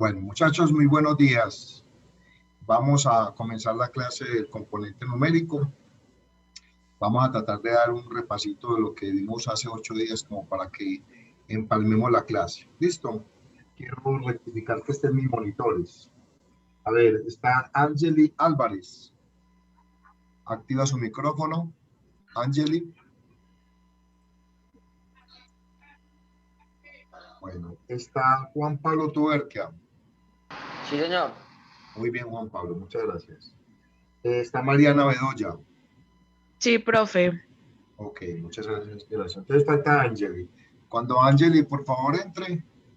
Bueno, muchachos, muy buenos días. Vamos a comenzar la clase del componente numérico. Vamos a tratar de dar un repasito de lo que vimos hace 8 días como para que empalmemos la clase. ¿Listo? Quiero rectificar que estén mis monitores. A ver, está Angeli Álvarez. Activa su micrófono. Angeli. Bueno, está Juan Pablo Tuberquia. Sí, señor. Muy bien, Juan Pablo, muchas gracias. Está Mariana Bedoya. Sí, profe. Ok, muchas gracias. Entonces falta Angeli. Cuando Angeli, por favor,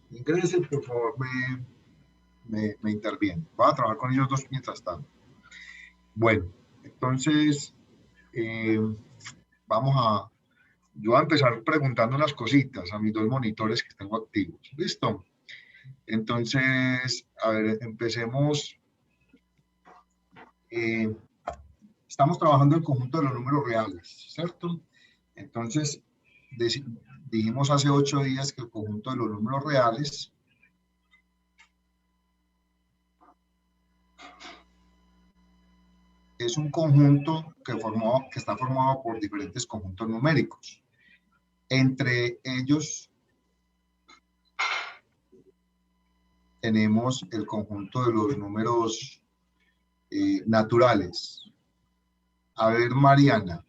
ingrese, por favor, me interviene. Voy a trabajar con ellos dos mientras tanto. Bueno, entonces, eh, yo voy a empezar preguntando unas cositas a mis dos monitores que tengo activos. ¿Listo? Entonces, a ver, empecemos. Estamos trabajando el conjunto de los números reales, ¿cierto? Entonces, dijimos hace 8 días que el conjunto de los números reales es un conjunto que está formado por diferentes conjuntos numéricos. Entre ellos tenemos el conjunto de los números naturales. A ver, Mariana,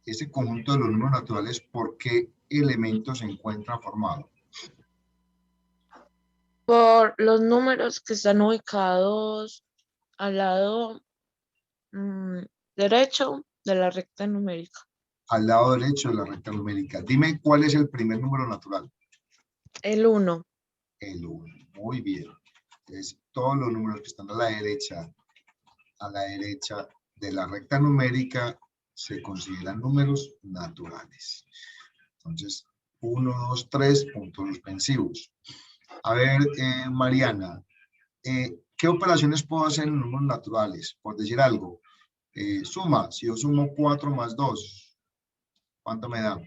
ese conjunto de los números naturales, ¿por qué elementos se encuentra formado? Por los números que están ubicados al lado derecho de la recta numérica. Al lado derecho de la recta numérica. Dime cuál es el primer número natural. El 1. El 1. Muy bien. Entonces, todos los números que están a la derecha de la recta numérica se consideran números naturales. Entonces, 1, 2, 3, puntos suspensivos. A ver, Mariana, ¿qué operaciones puedo hacer en números naturales? Por decir algo, suma, si yo sumo 4 más 2, ¿cuánto me da?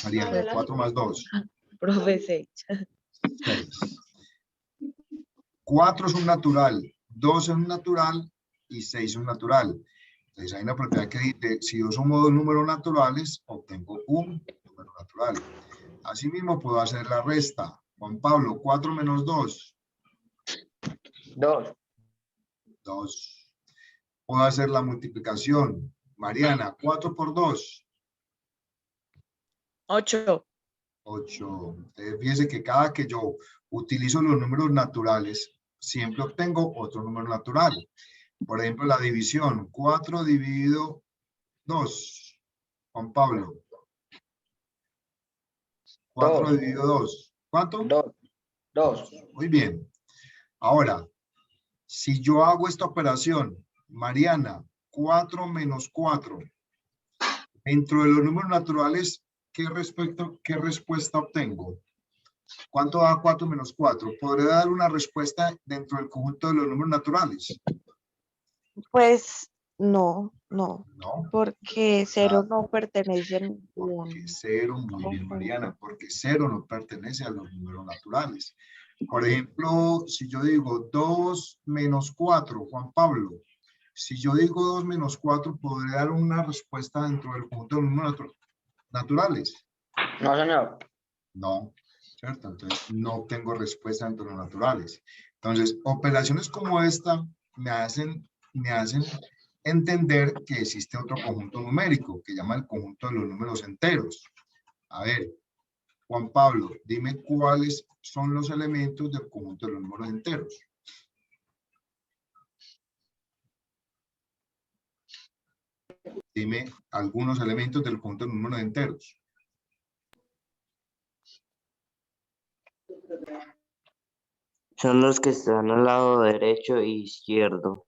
Mariana, 4 más 2. Profe, 6. 6. 4 es un natural, 2 es un natural y 6 es un natural. Entonces hay una propiedad que dice, si yo sumo dos números naturales, obtengo un número natural. Asimismo puedo hacer la resta. Juan Pablo, 4 menos 2. 2. 2. Puedo hacer la multiplicación. Mariana, 4 por 2. 8. 8. Fíjense que cada que yo utilizo los números naturales, siempre obtengo otro número natural. Por ejemplo, la división. 4 dividido 2. Juan Pablo. 4 dividido 2. ¿Cuánto? 2. Muy bien. Ahora, si yo hago esta operación, Mariana, 4 menos 4, dentro de los números naturales, ¿qué respuesta obtengo? ¿Cuánto da 4 menos 4? ¿Podré dar una respuesta dentro del conjunto de los números naturales? Pues no. No. Porque 0 no pertenece a ningún. Porque 0, muy bien, Mariana, porque 0 no pertenece a los números naturales. Por ejemplo, si yo digo 2 menos 4, Juan Pablo, si yo digo 2 menos 4, ¿podré dar una respuesta dentro del conjunto de los números naturales? No, señor. No, ¿cierto? Entonces, no tengo respuesta dentro de los naturales. Entonces, operaciones como esta me hacen entender que existe otro conjunto numérico que llama el conjunto de los números enteros. A ver, Juan Pablo, dime cuáles son los elementos del conjunto de los números enteros. Dime algunos elementos del conjunto de los números enteros. Son los que están al lado derecho e izquierdo.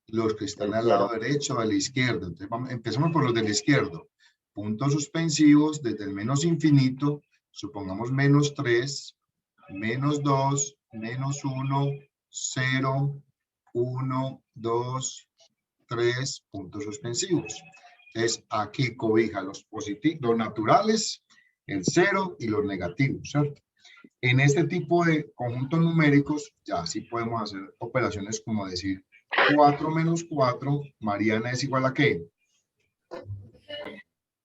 Los que están al lado derecho o al izquierdo. Entonces, empecemos por los del izquierdo. Puntos suspensivos desde el menos infinito, supongamos menos 3, menos 2, menos 1, 0, 1, 2, 3, puntos suspensivos. Entonces, aquí cobija los positivos, los naturales el 0 y los negativos, ¿cierto? En este tipo de conjuntos numéricos, ya sí podemos hacer operaciones como decir 4 menos 4, Mariana, es igual a ¿qué?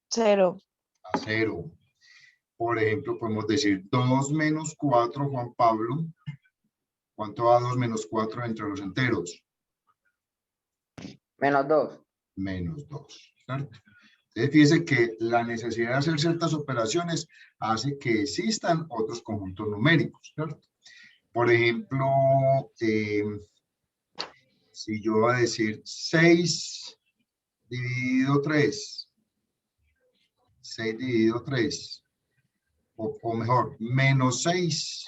0. A 0. Por ejemplo, podemos decir 2 menos 4, Juan Pablo. ¿Cuánto da 2 menos 4 entre los enteros? Menos 2. Menos 2, ¿cierto? Entonces, fíjese que la necesidad de hacer ciertas operaciones hace que existan otros conjuntos numéricos, ¿cierto? Por ejemplo, si yo voy a decir 6 dividido 3, 6 dividido 3, o mejor, menos 6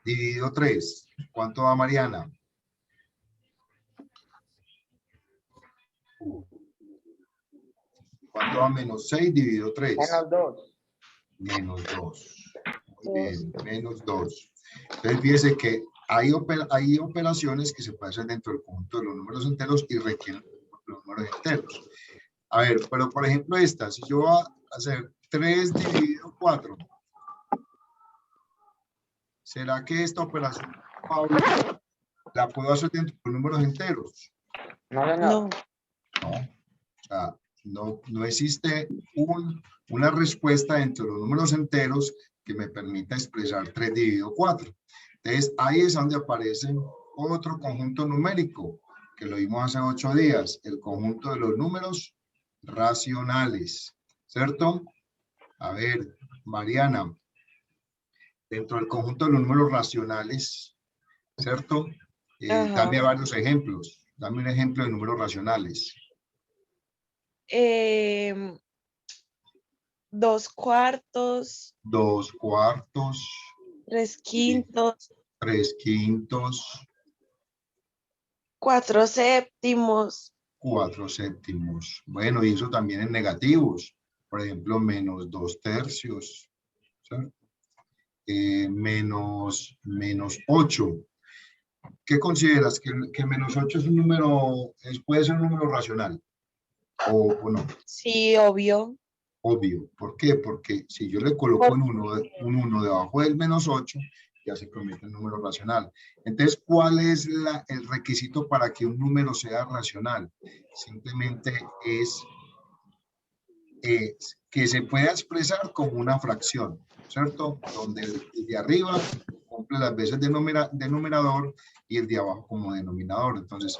dividido 3, ¿cuánto da Mariana? ¿Cuánto da menos 6 dividido 3? Menos 2. Menos 2. Muy bien, menos 2. Entonces, fíjese que hay operaciones que se pueden hacer dentro del conjunto de los números enteros y requieren los números enteros. A ver, pero por ejemplo esta, si yo voy a hacer 3 dividido 4, ¿será que esta operación, Pablo, la puedo hacer dentro de los números enteros? No, señor. No. No. O sea, no existe una respuesta entre los números enteros que me permita expresar 3 dividido 4. Entonces, ahí es donde aparece otro conjunto numérico, que lo vimos hace 8 días, el conjunto de los números racionales, ¿cierto? A ver, Mariana, dentro del conjunto de los números racionales, ¿cierto? Ajá. Dame varios ejemplos. Dame un ejemplo de números racionales. 2 cuartos, 2 cuartos, 3 quintos, 3 quintos, 4 séptimos, 4 séptimos. Bueno, y eso también en negativos. Por ejemplo, menos 2 tercios. ¿Cierto? Menos 8. ¿Qué consideras? ¿Que menos 8 es un número, puede ser un número racional? ¿O no? sí, obvio. Obvio. ¿Por qué? Porque si yo le coloco un 1 debajo del menos 8, ya se convierte en número racional. Entonces, ¿cuál es el requisito para que un número sea racional? Simplemente es que se pueda expresar como una fracción, ¿cierto? Donde el de arriba cumple las veces de numerador y el de abajo como denominador. Entonces,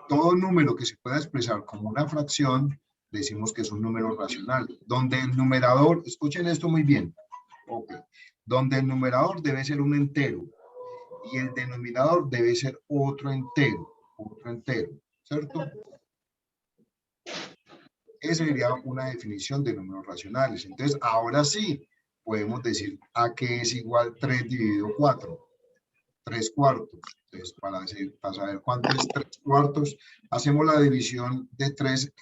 todo número que se pueda expresar como una fracción, decimos que es un número racional. Donde el numerador, escuchen esto muy bien, okay, donde el numerador debe ser un entero y el denominador debe ser otro entero, ¿cierto? Esa sería una definición de números racionales. Entonces, ahora sí, podemos decir a qué es igual 3 dividido 4. 3 cuartos. Entonces, para saber cuánto es 3 cuartos, hacemos la división de 3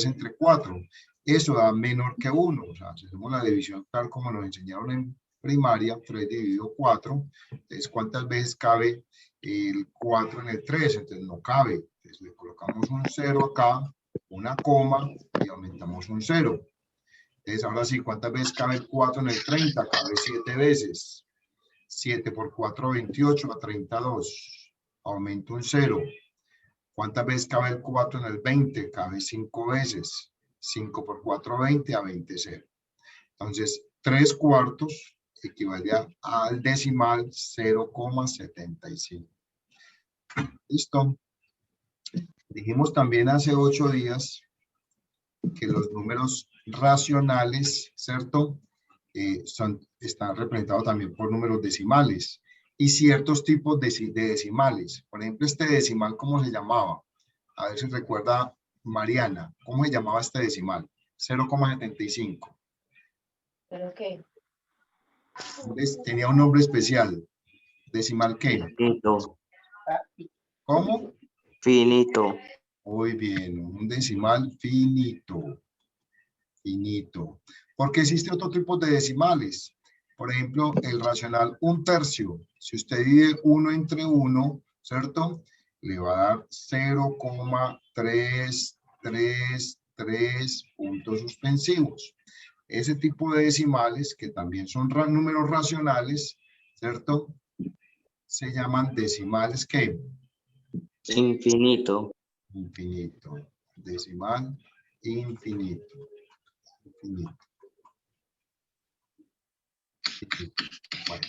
entre 4. Eso da menor que 1. O sea, hacemos la división tal como nos enseñaron en primaria, 3 dividido 4. Entonces, ¿cuántas veces cabe el 4 en el 3? Entonces, no cabe. Entonces, le colocamos un 0 acá, una coma y aumentamos un 0. Entonces, ahora sí, ¿cuántas veces cabe el 4 en el 30? Cabe 7 veces. 7 por 4, 28, a 32. Aumento un 0. ¿Cuántas veces cabe el 4 en el 20? Cabe 5 veces. 5 por 4, 20, a 20, 0. Entonces, 3 cuartos equivale al decimal 0,75. ¿Listo? Dijimos también hace 8 días que los números racionales, ¿cierto? Están representados también por números decimales y ciertos tipos de decimales. Por ejemplo, este decimal, ¿cómo se llamaba? A ver si recuerda Mariana, ¿cómo se llamaba este decimal? 0,75. ¿Pero qué? Tenía un nombre especial. ¿Decimal qué? Finito. ¿Cómo? Finito. Muy bien, un decimal finito. Finito. Porque existe otro tipo de decimales. Por ejemplo, el racional 1/3. Si usted divide 1 entre 1, ¿cierto? Le va a dar 0,333 puntos suspensivos. ese tipo de decimales, que también son números racionales, ¿cierto? Se llaman decimales, ¿qué? Infinito. Infinito. Decimal infinito. Infinito. Bueno.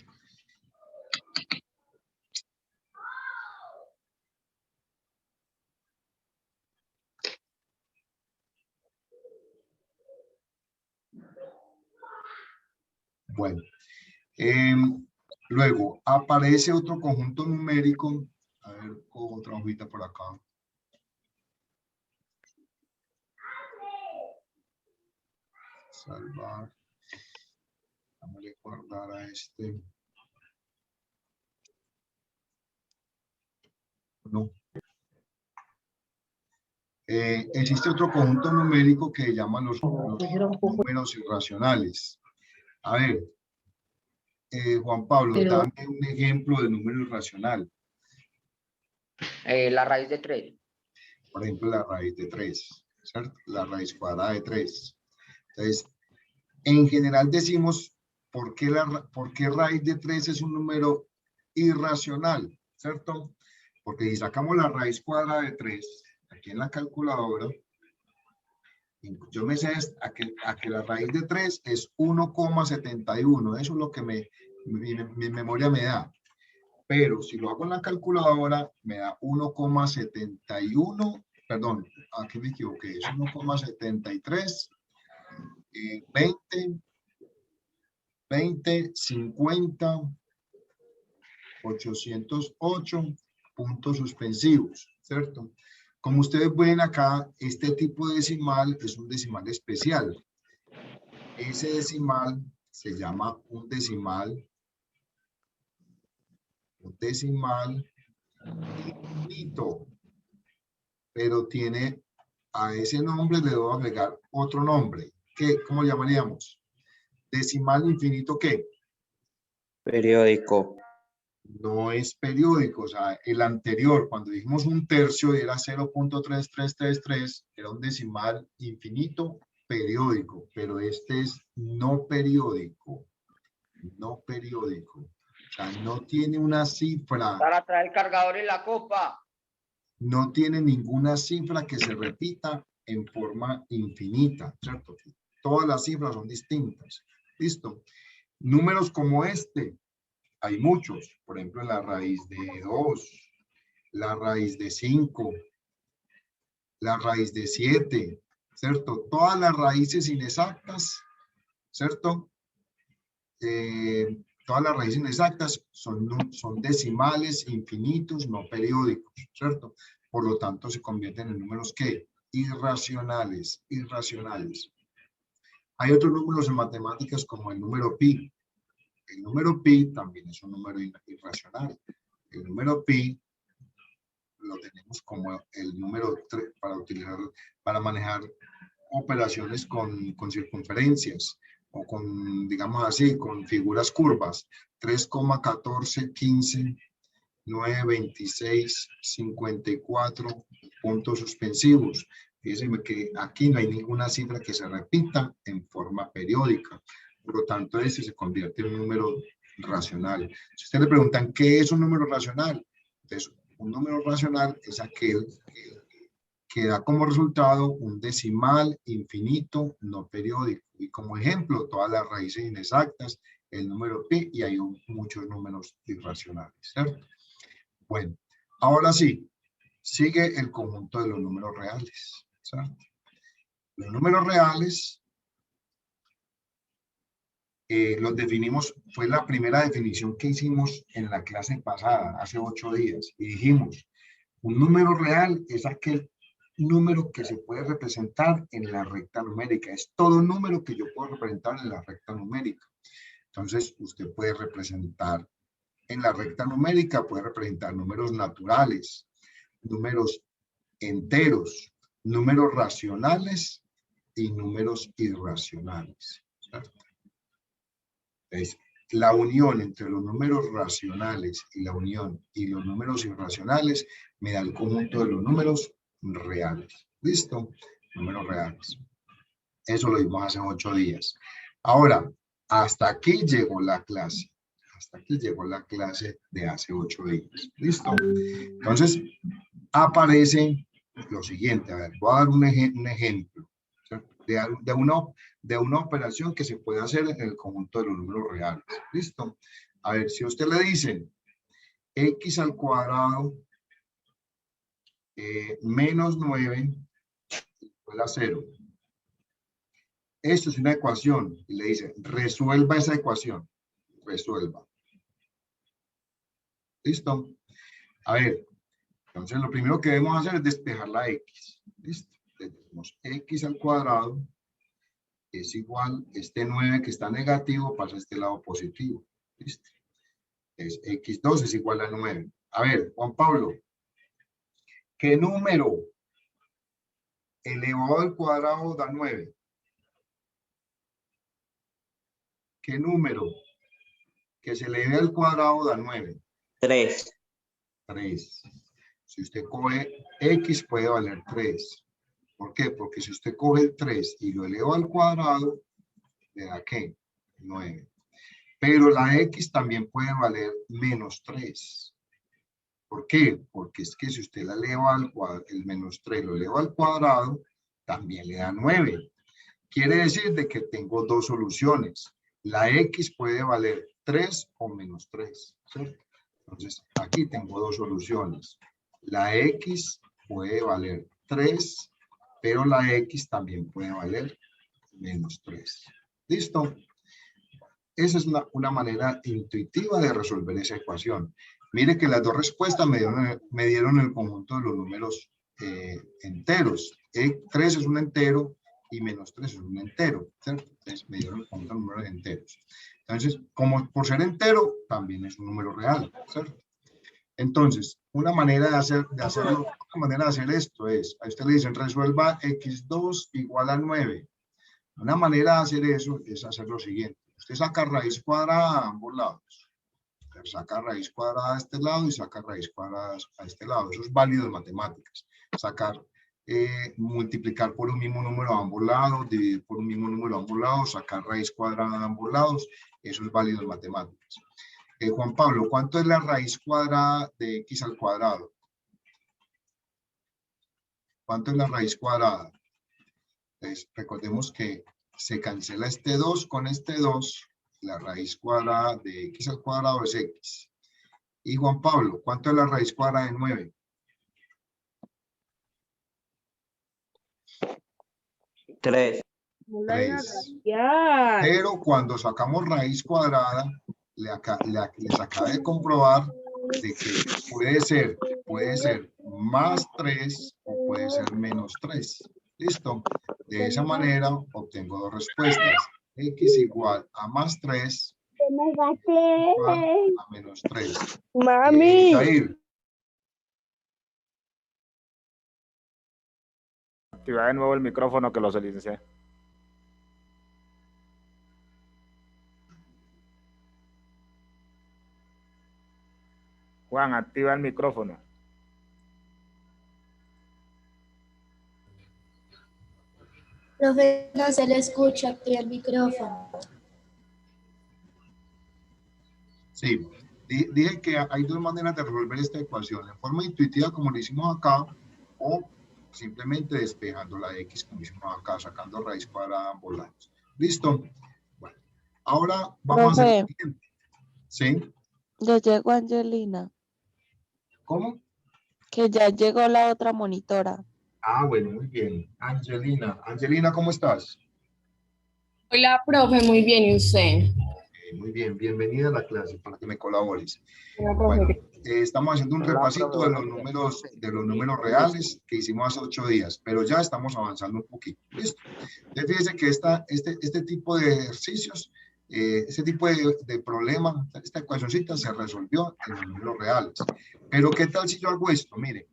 Bueno, luego aparece otro conjunto numérico. A ver, otra hojita por acá. Salvar. Vamos a guardar a este. No. Existe otro conjunto numérico que llaman los números irracionales. A ver, Juan Pablo, Pero- dame un ejemplo de número irracional. La raíz de 3. Por ejemplo, la raíz de 3, ¿cierto? La raíz cuadrada de 3. Entonces, en general decimos, ¿por qué raíz de 3 es un número irracional? ¿Cierto? Porque si sacamos la raíz cuadrada de 3, aquí en la calculadora, yo me sé a que la raíz de 3 es 1,71. Eso es lo que mi memoria me da. Pero si lo hago en la calculadora, me da 1,71. Perdón, aquí me equivoqué. Es 1,73. 20, 50, 808 puntos suspensivos, ¿cierto? Como ustedes ven acá, este tipo de decimal es un decimal especial. Ese decimal se llama un decimal infinito, pero tiene a ese nombre le debo agregar otro nombre. ¿Cómo llamaríamos? Decimal infinito, ¿qué? Periódico. No es periódico, o sea, el anterior, cuando dijimos un tercio y era 0.3333, era un decimal infinito periódico, pero este es no periódico, no periódico. O sea, no tiene una cifra, Para traer el cargador en la copa. no tiene ninguna cifra que se repita en forma infinita, ¿cierto? Todas las cifras son distintas. ¿Listo? Números como este, hay muchos, por ejemplo, la raíz de 2, la raíz de 5, la raíz de 7, ¿cierto? Todas las raíces inexactas, ¿cierto? Todas las raíces inexactas son decimales infinitos, no periódicos, ¿cierto? Por lo tanto, se convierten en números que irracionales. Hay otros números en matemáticas como el número pi. El número pi también es un número irracional. El número pi lo tenemos como el número 3 para manejar operaciones con circunferencias o con, digamos así, con figuras curvas. 3,1415 926 54 puntos suspensivos. Fíjense que aquí no hay ninguna cifra que se repita en forma periódica. Por lo tanto, este se convierte en un número racional. Si ustedes le preguntan, ¿qué es un número racional? Entonces, un número racional es aquel que da como resultado un decimal infinito no periódico. Y como ejemplo, todas las raíces inexactas, el número pi, y hay muchos números irracionales, ¿cierto? Bueno, ahora sí, sigue el conjunto de los números reales, ¿cierto? Los números reales los definimos, fue la primera definición que hicimos en la clase pasada, hace 8 días, y dijimos, un número real es aquel número que se puede representar en la recta numérica, es todo número que yo puedo representar en la recta numérica. Entonces, usted puede representar en la recta numérica, puede representar números naturales, números enteros, números racionales y números irracionales, ¿cierto? Entonces, la unión entre los números racionales y la unión y los números irracionales me da el conjunto de los números reales. ¿Listo? Números reales. Eso lo vimos hace 8 días. Ahora, hasta aquí llegó la clase. Hasta aquí llegó la clase de hace 8 días. ¿Listo? Entonces, aparece lo siguiente. A ver, voy a dar un ejemplo, ¿cierto? De una operación que se puede hacer en el conjunto de los números reales. ¿Listo? A ver, si a usted le dicen x al cuadrado menos 9 igual a 0. Esto es una ecuación y le dice, resuelva esa ecuación. Resuelva. ¿Listo? A ver, entonces lo primero que debemos hacer es despejar la x. ¿Listo? Le decimos x al cuadrado es igual, este 9 que está negativo pasa a este lado positivo. ¿Listo? Es x2 es igual a 9. A ver, Juan Pablo, ¿qué número elevado al cuadrado da 9? ¿Qué número que se eleve al cuadrado da 9? 3. 3. Si usted coge x puede valer 3. ¿Por qué? Porque si usted coge el 3 y lo eleva al cuadrado, ¿le da qué? 9. Pero la x también puede valer menos 3. ¿Por qué? Porque es que si usted la eleva al cuadrado, el menos 3 lo eleva al cuadrado, también le da 9. Quiere decir de que tengo dos soluciones. La x puede valer 3 o menos 3, ¿cierto? Entonces, aquí tengo dos soluciones. La x puede valer 3, pero la x también puede valer menos 3. ¿Listo? Esa es una manera intuitiva de resolver esa ecuación. Mire que las dos respuestas me dieron el conjunto de los números enteros. 3 es un entero y menos 3 es un entero, ¿cierto? Entonces me dieron el conjunto de números enteros. Entonces, como por ser entero, también es un número real, ¿cierto? Entonces, una manera de hacer esto es, a usted le dicen, resuelva x2 igual a 9. Una manera de hacer eso es hacer lo siguiente. Usted saca raíz cuadrada a ambos lados. Saca raíz cuadrada a este lado y saca raíz cuadrada a este lado. Eso es válido en matemáticas. Sacar, multiplicar por un mismo número a ambos lados, dividir por un mismo número a ambos lados, sacar raíz cuadrada a ambos lados. Eso es válido en matemáticas. Juan Pablo, ¿cuánto es la raíz cuadrada de x al cuadrado? ¿Cuánto es la raíz cuadrada? Entonces, recordemos que se cancela este 2 con este 2. La raíz cuadrada de x al cuadrado es x. Y Juan Pablo, ¿cuánto es la raíz cuadrada de 9? 3. 3. Pero cuando sacamos raíz cuadrada, les acaba de comprobar de que puede ser más 3 o puede ser menos 3. ¿Listo? De esa manera obtengo dos respuestas. X igual a más 3 igual a menos 3. Mami. Jair, Activa de nuevo el micrófono que lo silencié. Juan, activa el micrófono. Profe, no se le escucha, activa el micrófono. sí, dije que hay dos maneras de resolver esta ecuación, en forma intuitiva como lo hicimos acá, o simplemente despejando la x como hicimos acá, sacando raíz cuadrada a ambos lados. ¿Listo? Bueno, ahora vamos a hacer lo siguiente. ¿Sí? Ya llegó Angelina, ¿Cómo? que ya llegó la otra monitora. Ah, bueno, muy bien. Angelina. Angelina, ¿cómo estás? Hola, profe, muy bien, ¿y usted? Muy bien, bienvenida a la clase para que me colabores. Hola, profe. Bueno, estamos haciendo un repasito de los números reales que hicimos hace 8 días, pero ya estamos avanzando un poquito. ¿Listo? Entonces, fíjense que este tipo de ejercicios, este tipo de problema, esta ecuacióncita se resolvió en los números reales. Pero, ¿qué tal si yo hago esto? Mire,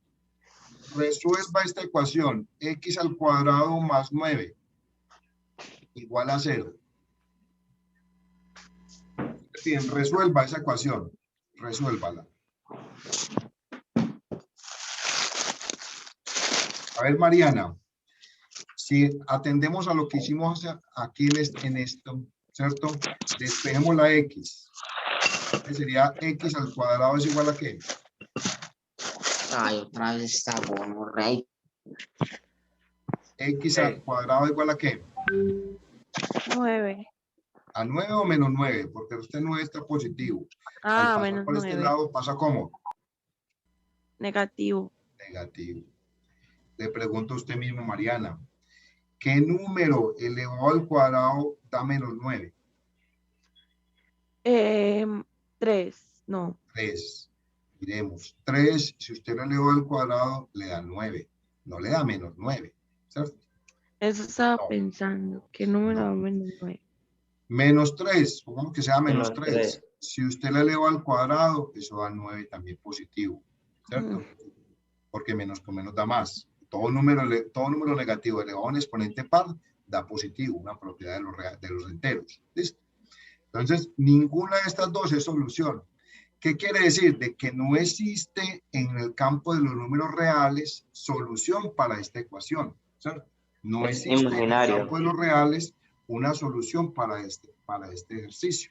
resuelva esta ecuación, x al cuadrado más 9 igual a 0. Bien, resuelva esa ecuación, resuélvala. A ver, Mariana, Si atendemos a lo que hicimos aquí en esto, ¿cierto? Despejemos la X. ¿Qué sería X al cuadrado es igual a qué? Ay, otra vez está bueno, rey. X al cuadrado igual a qué? 9. ¿A 9 o menos 9? Porque usted 9 está positivo. Al Ah, pasar menos por este 9. lado pasa como Negativo. negativo. Le pregunto a usted mismo, Mariana, ¿qué número elevado al cuadrado da menos 9? 3. No. 3. Miremos, 3, si usted lo elevó al cuadrado, le da 9. No le da menos 9, ¿cierto? Eso estaba No. pensando. ¿Qué número da menos 9? Menos 3, supongamos que sea menos Menos 3. 3. Si usted lo elevó al cuadrado, eso da 9 también positivo, ¿cierto? Porque menos con menos da más. Todo número negativo elevado a un exponente par da positivo, una propiedad de los enteros. ¿Listo? Entonces, ninguna de estas dos es solución. ¿Qué quiere decir? De que no existe en el campo de los números reales solución para esta ecuación, ¿cierto? No Es existe imaginario. en el campo de los reales una solución para este ejercicio.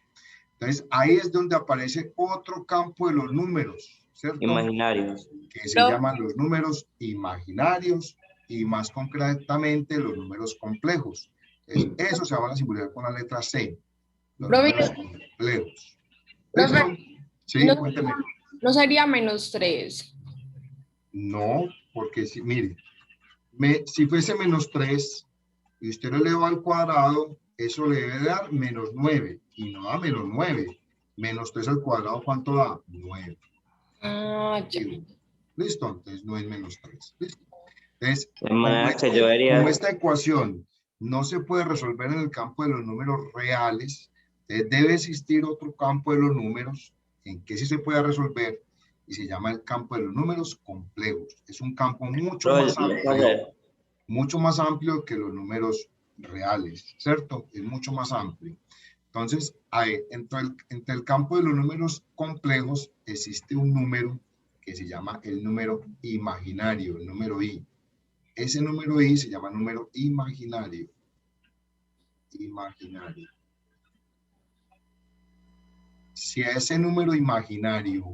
Entonces, ahí es donde aparece otro campo de los números, ¿cierto? Imaginarios. Que se llaman los números imaginarios y más concretamente los números complejos. Entonces, eso se van a simular con la letra C, los Profe, números complejos. profe, ¿Listo? Sí, no- cuénteme. No sería menos 3. No, porque si, mire, si fuese menos 3 y usted lo eleva al cuadrado, eso le debe dar menos 9 y no da menos 9. Menos 3 al cuadrado, ¿cuánto da? 9. Ah, ya. ¿Listo? Entonces no es menos 3. ¿Listo? Entonces, De manera que yo como vería, esta ecuación no se puede resolver en el campo de los números reales, debe existir otro campo de los números en que sí se pueda resolver y se llama el campo de los números complejos. Es un campo mucho más amplio que los números reales, ¿cierto? Es mucho más amplio. Entonces, entre el campo de los números complejos existe un número que se llama el número imaginario, el número I. Ese número I se llama número imaginario. Imaginario. Si a ese número imaginario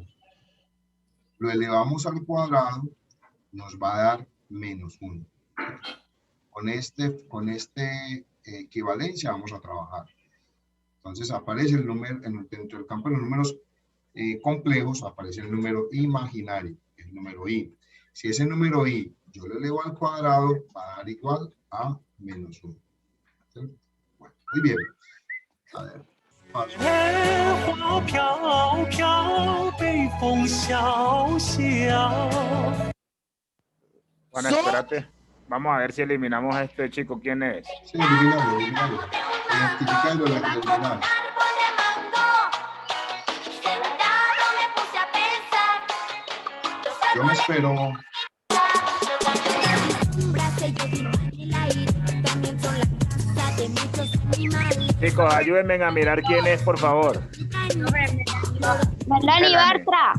lo elevamos al cuadrado, nos va a dar menos 1. Con este equivalencia vamos a trabajar. Entonces aparece el número, dentro del campo de los números complejos, aparece el número imaginario, el número I. Si ese número I yo lo elevo al cuadrado, va a dar igual a menos 1. ¿Sí? Bueno, muy bien. A ver, paso. Bueno, espérate. Vamos a ver si eliminamos a este chico. ¿Quién es? Sí, eliminalo. Identifica y lo eliminamos. Yo me espero. Chicos, ayúdenme a mirar quién es, por favor. Melanie Bartra.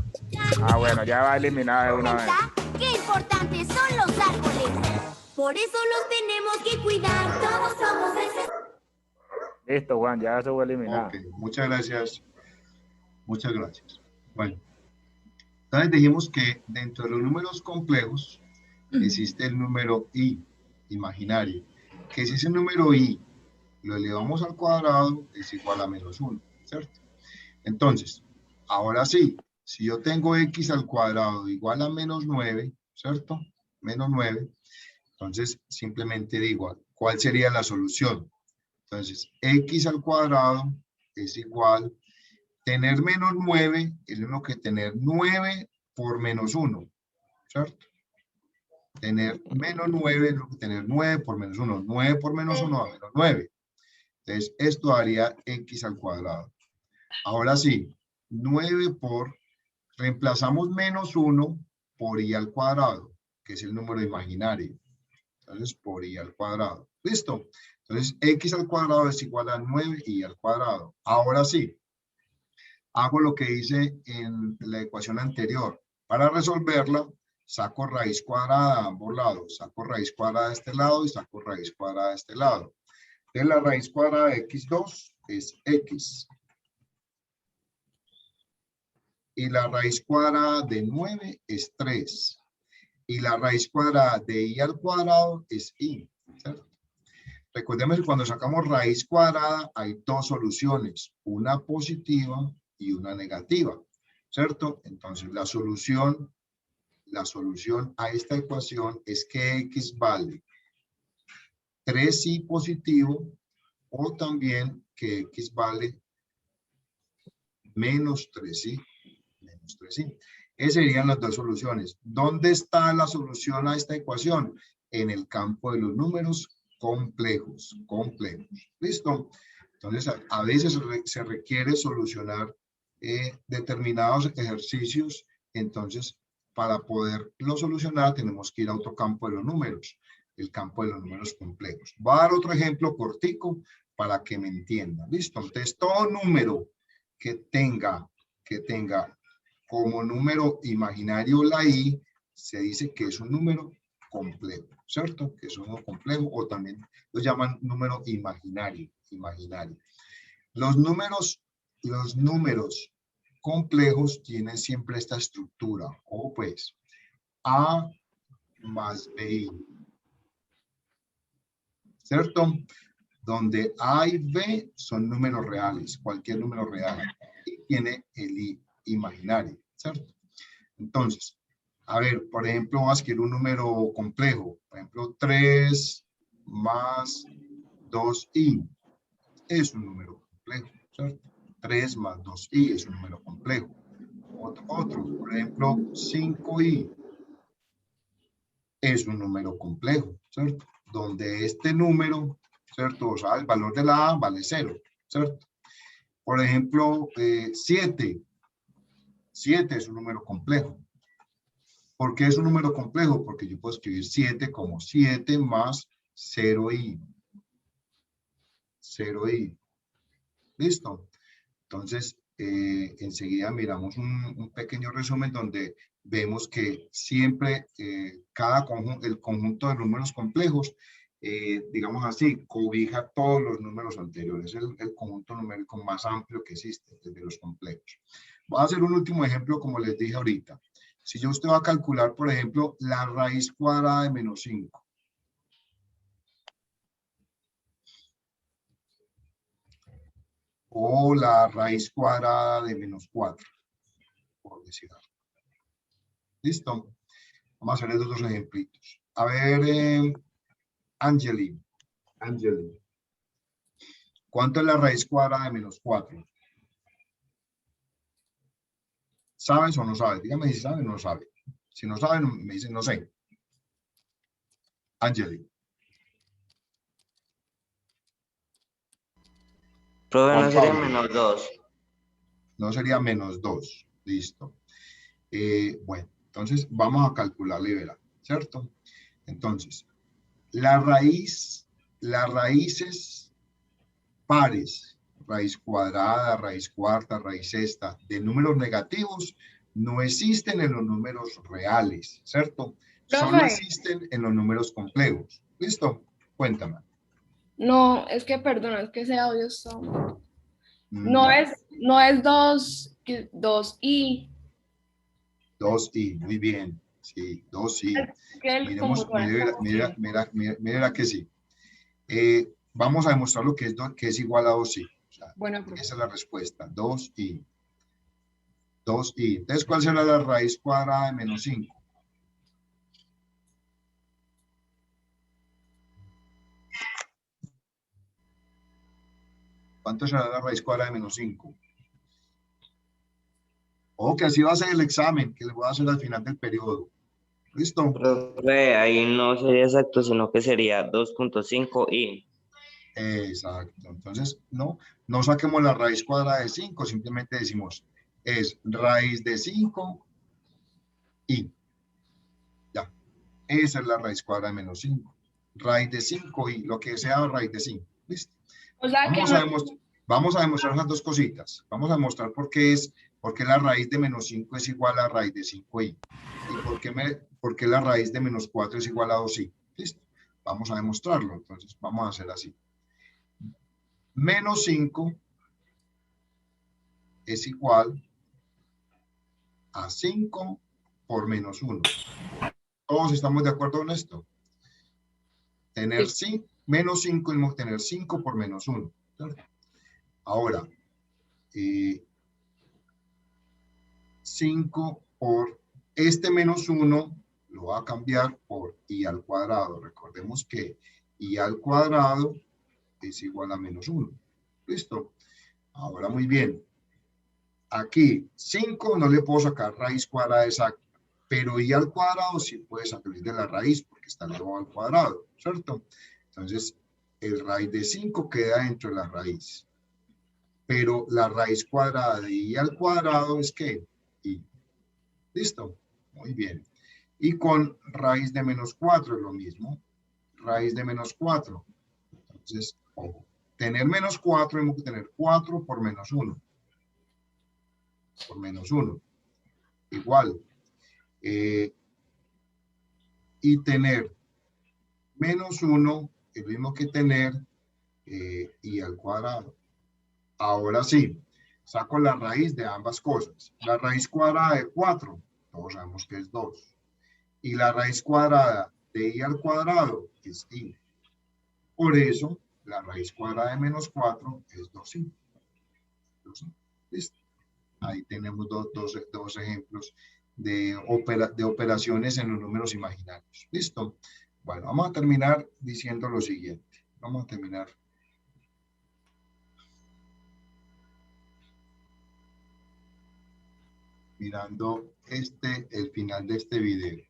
Ah, bueno, ya va eliminada de una vez. Qué importantes son los árboles. Por eso los tenemos que cuidar. Todos somos necesarios. Listo, Juan, ya se fue eliminada. Ok, muchas gracias. Muchas gracias. Bueno, entonces dijimos que dentro de los números complejos existe el número I, imaginario, que si ese número I lo elevamos al cuadrado es igual a menos 1, ¿cierto? Entonces, ahora sí, si yo tengo X al cuadrado igual a menos 9, ¿cierto? Menos 9, entonces simplemente digo, ¿cuál sería la solución? Entonces, X al cuadrado es igual, tener menos 9 es lo que tener 9 por menos 1, ¿cierto? Tener menos 9 es lo que tener 9 por menos 1. 9 por menos 1 da menos 9. Entonces, esto daría X al cuadrado. Ahora sí, 9 por, reemplazamos menos 1 por I al cuadrado, que es el número imaginario. Entonces, por I al cuadrado. ¿Listo? Entonces, X al cuadrado es igual a 9I al cuadrado. Ahora sí, hago lo que hice en la ecuación anterior. Para resolverla, saco raíz cuadrada a ambos lados, saco raíz cuadrada de este lado y saco raíz cuadrada de este lado. Entonces la raíz cuadrada de x2 es x. Y la raíz cuadrada de 9 es 3. Y la raíz cuadrada de i al cuadrado es i, ¿cierto? Recordemos que cuando sacamos raíz cuadrada hay dos soluciones, una positiva y una negativa, ¿cierto? Entonces la solución a esta ecuación es que x vale 3i positivo o también que x vale menos 3i. Menos 3i. Esas serían las dos soluciones. ¿Dónde está la solución a esta ecuación? En el campo de los números complejos. ¿Listo? Entonces, a veces se requiere solucionar determinados ejercicios. Entonces, para poderlo solucionar, tenemos que ir a otro campo de los números, el campo de los números complejos. Voy a dar otro ejemplo cortico para que me entiendan. ¿Listo? Entonces, todo número que tenga como número imaginario la i, se dice que es un número complejo, ¿cierto? Que es un número complejo o también lo llaman número imaginario. Los números complejos tienen siempre esta estructura, o pues, a más bi, ¿cierto? Donde a y b son números reales, cualquier número real, y tiene el i imaginario, ¿cierto? Entonces, a ver, por ejemplo, vamos a escribir un número complejo. Por ejemplo, 3 más 2i es un número complejo, ¿cierto? 3 más 2i es un número complejo. Otro, por ejemplo, 5i es un número complejo, ¿cierto? Donde este número, ¿cierto? O sea, el valor de la a vale 0, ¿cierto? Por ejemplo, 7 es un número complejo. ¿Por qué es un número complejo? Porque yo puedo escribir 7 como 7 más 0i. 0i. ¿Listo? Entonces, enseguida miramos un pequeño resumen donde vemos que siempre el conjunto de números complejos, digamos así, cobija todos los números anteriores. Es el conjunto numérico más amplio que existe, desde los complejos. Voy a hacer un último ejemplo, como les dije ahorita. Si usted va a calcular, por ejemplo, la raíz cuadrada de menos 5. O la raíz cuadrada de menos 4, por decir algo. ¿Listo? Vamos a hacer estos dos ejemplitos. A ver, Angeli. ¿Cuánto es la raíz cuadrada de menos 4? ¿Sabes o no sabes? Dígame si sabe o no sabe. Si no saben, me dicen no sé. Angeli. Profe, no sería Pablo. menos 2. No sería menos 2. Listo. Bueno, entonces vamos a calcularle, verá, ¿cierto? Entonces, las raíces pares, raíz cuadrada, raíz cuarta, raíz sexta, de números negativos, no existen en los números reales, ¿cierto? Solo Profe. existen en los números complejos. ¿Listo? Cuéntame. No, es que perdona, es que ese audio está. No Ya. es 2i. 2i, muy bien. Sí, 2i. Es que el Miremos, computador está mira que sí. Vamos a demostrar lo que es igual a 2i. O sea, Bueno, profe. esa es la respuesta, 2i. 2i. Entonces, ¿cuál será la raíz cuadrada de menos 5? ¿Cuánto será la raíz cuadrada de menos 5? O que así va a ser el examen que le voy a hacer al final del periodo. ¿Listo? Profe, ahí no sería exacto, sino que sería 2.5i. Exacto. Entonces, no saquemos la raíz cuadrada de 5, simplemente decimos, es raíz de 5 y ya. Esa es la raíz cuadrada de menos 5. Raíz de 5 y lo que sea raíz de 5. ¿Listo? O sea que Vamos a demostrar esas dos cositas. Vamos a demostrar por qué es ¿Por qué la raíz de menos 5 es igual a la raíz de 5i? ¿Y por qué la raíz de menos 4 es igual a 2i? Listo. Vamos a demostrarlo. Entonces, vamos a hacer así. Menos 5 es igual a 5 por menos 1. ¿Todos estamos de acuerdo con esto? Tener menos 5 es tener 5 por menos 1. Ahora, 5 por este menos 1 lo va a cambiar por i al cuadrado. Recordemos que i al cuadrado es igual a menos 1. ¿Listo? Ahora muy bien. Aquí 5 no le puedo sacar raíz cuadrada exacta, pero i al cuadrado sí puede salir de la raíz porque está elevado al cuadrado, ¿cierto? Entonces, el raíz de 5 queda dentro de la raíz. Pero la raíz cuadrada de i al cuadrado es ¿qué? I. ¿Listo? Muy bien. Y con raíz de menos 4 es lo mismo. Raíz de menos 4. Entonces, ojo. Tener menos 4, tenemos que tener 4 por menos 1. Por menos 1. Igual. Y tener menos 1 es lo mismo que tener i al cuadrado. Ahora sí, saco la raíz de ambas cosas. La raíz cuadrada de 4, todos sabemos que es 2. Y la raíz cuadrada de i al cuadrado es i. Por eso, la raíz cuadrada de menos 4 es 2i. ¿Listo? Ahí tenemos dos ejemplos de operaciones en los números imaginarios. ¿Listo? Bueno, vamos a terminar diciendo lo siguiente. Vamos a terminar. Mirando el final de este video.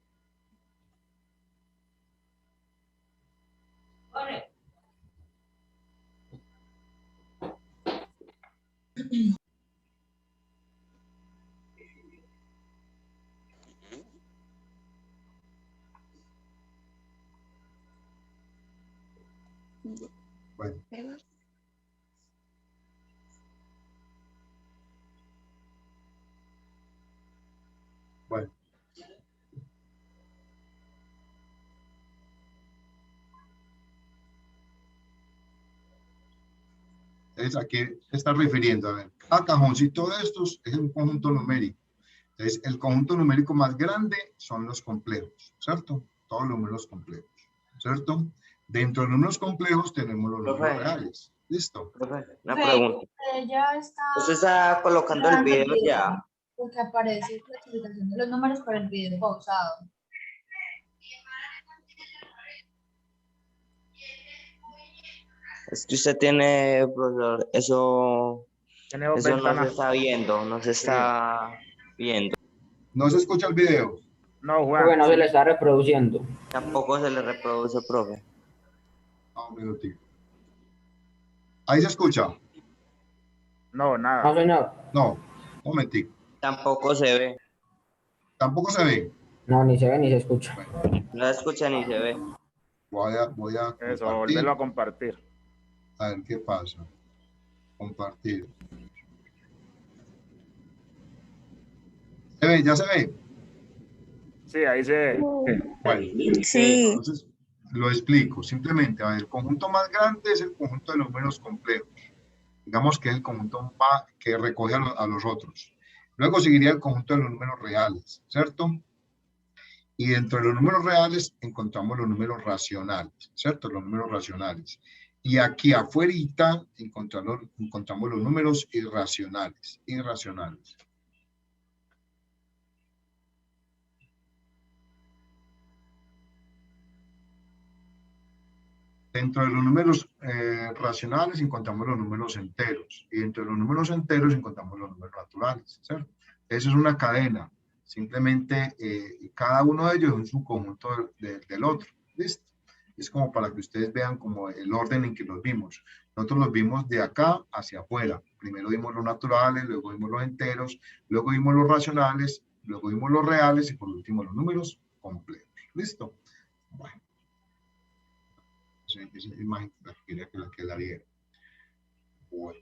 Bueno. Bueno. Entonces, ¿a qué se está refiriendo? A ver, cada cajoncito de estos es un conjunto numérico. Entonces, el conjunto numérico más grande son los complejos, ¿cierto? Todos los números complejos, ¿cierto? Dentro de los números complejos tenemos los números reales. ¿Listo? Profe, una pregunta. Ya está. ¿Usted está colocando el video ya? Porque aparece la explicación de los números para el video pausado. Es que usted tiene, profesor, eso no se está viendo, no se está viendo. ¿No se escucha el video? No, Juan. Porque no se le está reproduciendo. Tampoco se le reproduce, profe. Un minutito. ¿Ahí se escucha? No, nada. No, señor. No, un momentico. Tampoco se ve. ¿Tampoco se ve? No, ni se ve ni se escucha. No se escucha ni se ve. Voy a Eso, compartir. volverlo a compartir. A ver qué pasa. Compartir. ¿Se ve? ¿Ya se ve? Sí, ahí se ve. Bueno, Sí. entonces lo explico. Simplemente, a ver, el conjunto más grande es el conjunto de los números complejos. Digamos que es el conjunto que recoge a los otros. Luego seguiría el conjunto de los números reales, ¿cierto? Y dentro de los números reales encontramos los números racionales, ¿cierto? Los números racionales. Y aquí afuera encontramos los números irracionales. Dentro de los números racionales encontramos los números enteros. Y dentro de los números enteros encontramos los números naturales, ¿cierto? Eso es una cadena. Simplemente cada uno de ellos es un conjunto del otro. ¿Listo? Es como para que ustedes vean como el orden en que los vimos. Nosotros los vimos de acá hacia afuera. Primero vimos los naturales, luego vimos los enteros, luego vimos los racionales, luego vimos los reales y por último los números complejos. ¿Listo? Bueno. Esa imagen la quería que la diera. Bueno.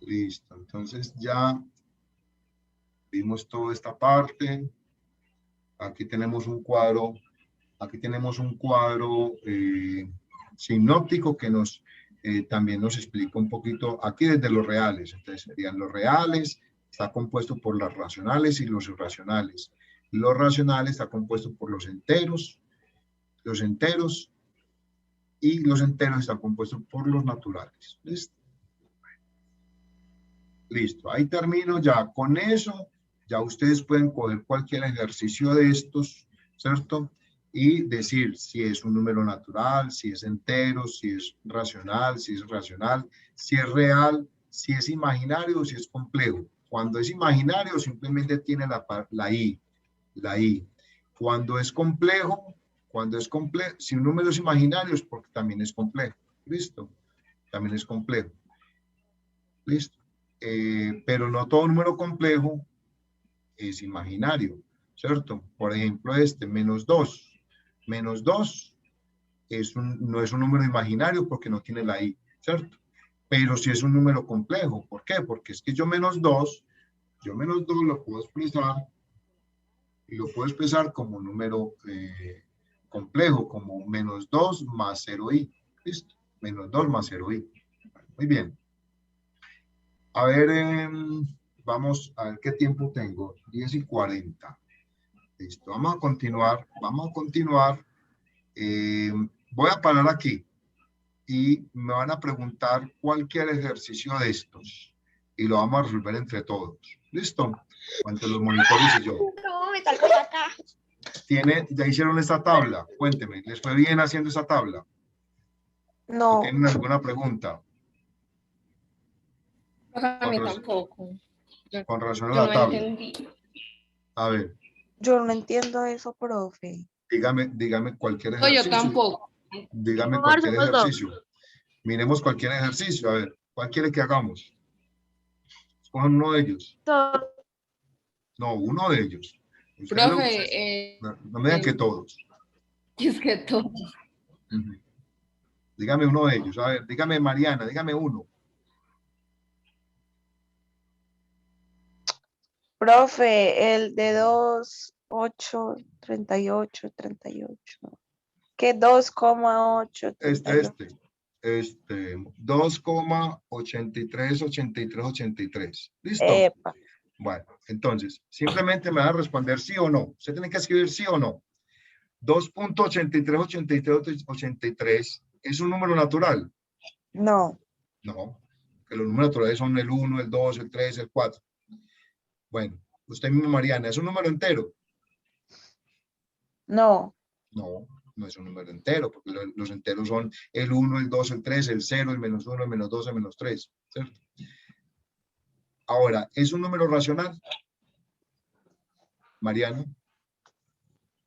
Listo, entonces ya vimos toda esta parte. Aquí tenemos un cuadro, sinóptico que también nos explica un poquito, aquí desde los reales. Entonces serían los reales, está compuesto por las racionales y los irracionales. Los racionales está compuesto por los enteros, y los enteros están compuestos por los naturales. ¿Listo? Listo, ahí termino ya. Con eso, ya ustedes pueden coger cualquier ejercicio de estos, ¿cierto? Y decir si es un número natural, si es entero, si es racional, si es irracional, si es real, si es imaginario o si es complejo. Cuando es imaginario, simplemente tiene la I. Cuando es complejo, si un número es imaginario es porque también es complejo. ¿Listo? También es complejo. ¿Listo? Pero no todo número complejo es imaginario, ¿cierto? Por ejemplo, menos 2. Menos 2 no es un número imaginario porque no tiene la I, ¿cierto? Pero sí es un número complejo. ¿Por qué? Porque es que yo menos 2 lo puedo expresar y lo puedo expresar como un número complejo, como menos 2 más 0i. ¿Listo? Menos 2 más 0i. Muy bien. A ver, vamos a ver qué tiempo tengo. 10:40. Listo, vamos a continuar. Voy a parar aquí y me van a preguntar cualquier ejercicio de estos y lo vamos a resolver entre todos. ¿Listo? Entre los monitores y yo. ¿Ya hicieron esta tabla? Cuénteme, ¿les fue bien haciendo esta tabla? No. ¿Tienen alguna pregunta? A mí tampoco. Con razón a Yo la no tabla. entendí. A ver, Yo no entiendo eso, profe. dígame cualquier No, ejercicio. yo tampoco. Dígame cualquier ejercicio. Miremos cualquier ejercicio. A ver, ¿cuál quiere que hagamos? Escojan uno de ellos. No, uno de ellos. Profe, no me digan que todos. es que todo. Dígame uno de ellos. A ver, dígame Mariana, dígame uno. Profe, el de 2, 8, 38, 38. ¿Qué 2,8? 2,83, ¿listo? Epa. Bueno, entonces, simplemente me va a responder sí o no. Usted tiene que escribir sí o no. 2,83, ¿es un número natural? No. No, que los números naturales son el 1, el 2, el 3, el 4. Bueno, usted mismo, Mariana, ¿es un número entero? No. No, no es un número entero, porque los enteros son el 1, el 2, el 3, el 0, el menos 1, el menos 2, el menos 3, ¿cierto? Ahora, ¿es un número racional? Mariana.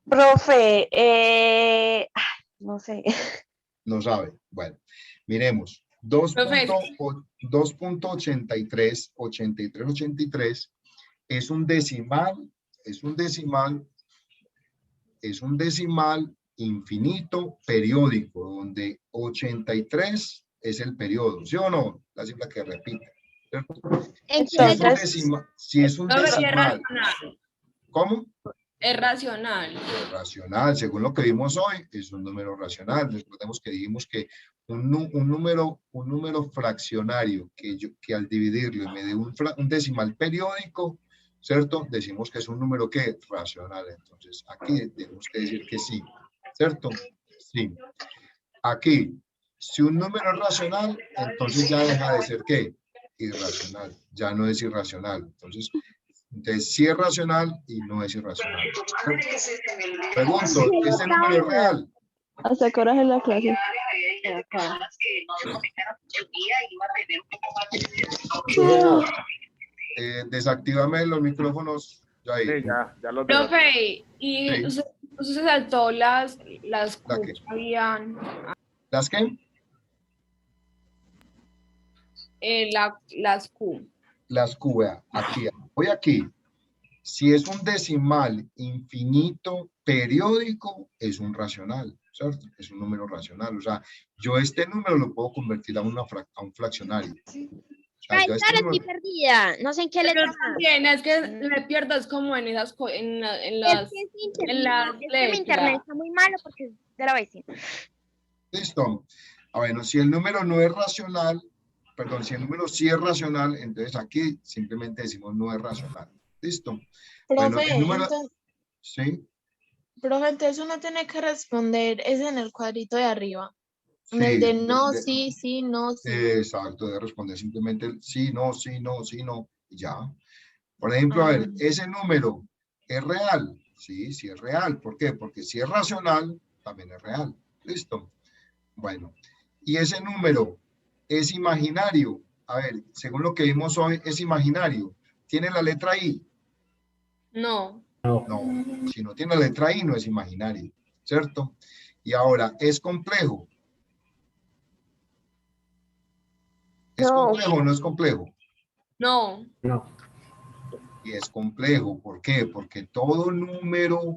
Profe, no sé. No sabe. Bueno, miremos. 2.83 es un decimal infinito periódico, donde 83 es el periodo, ¿sí o no? La cifra que repite. Si es un decimal. ¿Cómo? Es racional. Es racional, según lo que vimos hoy, es un número racional. Recordemos que dijimos que un número fraccionario que al dividirlo me dé un decimal periódico, ¿cierto? Decimos que es un número que racional. Entonces, aquí tenemos que decir que sí, ¿cierto? Sí. Aquí, si un número es racional, entonces ya deja de ser ¿qué? Irracional. Ya no es irracional. Entonces, sí es racional y no es irracional. Pregunto, ¿este número es real? ¿Hasta qué horas es la clase? Desactívame los micrófonos. Sí, ya lo Profe, y Sí. usted se saltó las ¿La qué? habían ¿Las qué? las Q. Las Q, vea, aquí. Voy aquí. Si es un decimal infinito periódico, es un racional, ¿cierto? Es un número racional. O sea, yo este número lo puedo convertir a un fraccionario. sea, ya este estoy perdida. No sé en qué le También es que me pierdo, es como en esas en las mi internet está muy malo porque es de la vecina. Listo. Bueno, si el número no es racional, perdón, si el número sí es racional, entonces aquí simplemente decimos no es racional. Listo. Bueno, Profe, el número... entonces, Sí. profe, entonces uno tiene que responder es en el cuadrito de arriba. En el Sí, de no, sí, sí, no, sí. Exacto, de responder simplemente el sí, no, sí, no, sí, no, y ya. Por ejemplo, a ver, ¿ese número es real? Sí, sí es real. ¿Por qué? Porque si es racional, también es real. Listo. Bueno, ¿y ese número es imaginario? A ver, según lo que vimos hoy, es imaginario. ¿Tiene la letra I? No. No, si no tiene la letra I, no es imaginario, ¿cierto? Y ahora, ¿es complejo? ¿Es complejo o no es complejo? No. Y es complejo, ¿por qué? Porque todo número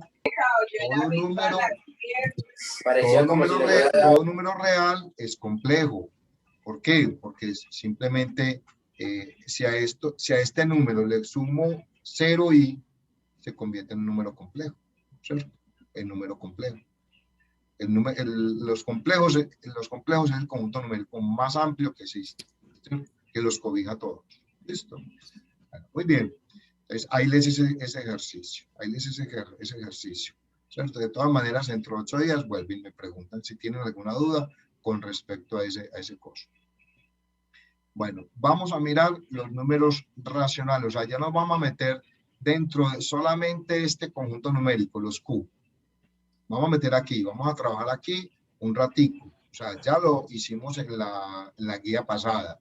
real es complejo. ¿Por qué? Porque simplemente si a este número le sumo 0i, se convierte en un número complejo, ¿cierto? El número complejo. Los complejos es el conjunto numérico más amplio que existe, ¿cierto? Que los cobija todos. ¿Listo? Bueno, muy bien. Entonces, ahí les hice ese ejercicio. Ese ejercicio. ¿Cierto? De todas maneras, dentro de 8 días vuelven y me preguntan si tienen alguna duda con respecto a ese curso. Bueno, vamos a mirar los números racionales. O sea, ya nos vamos a meter dentro de solamente este conjunto numérico, los Q. Vamos a meter aquí, vamos a trabajar aquí un ratico. O sea, ya lo hicimos en la guía pasada.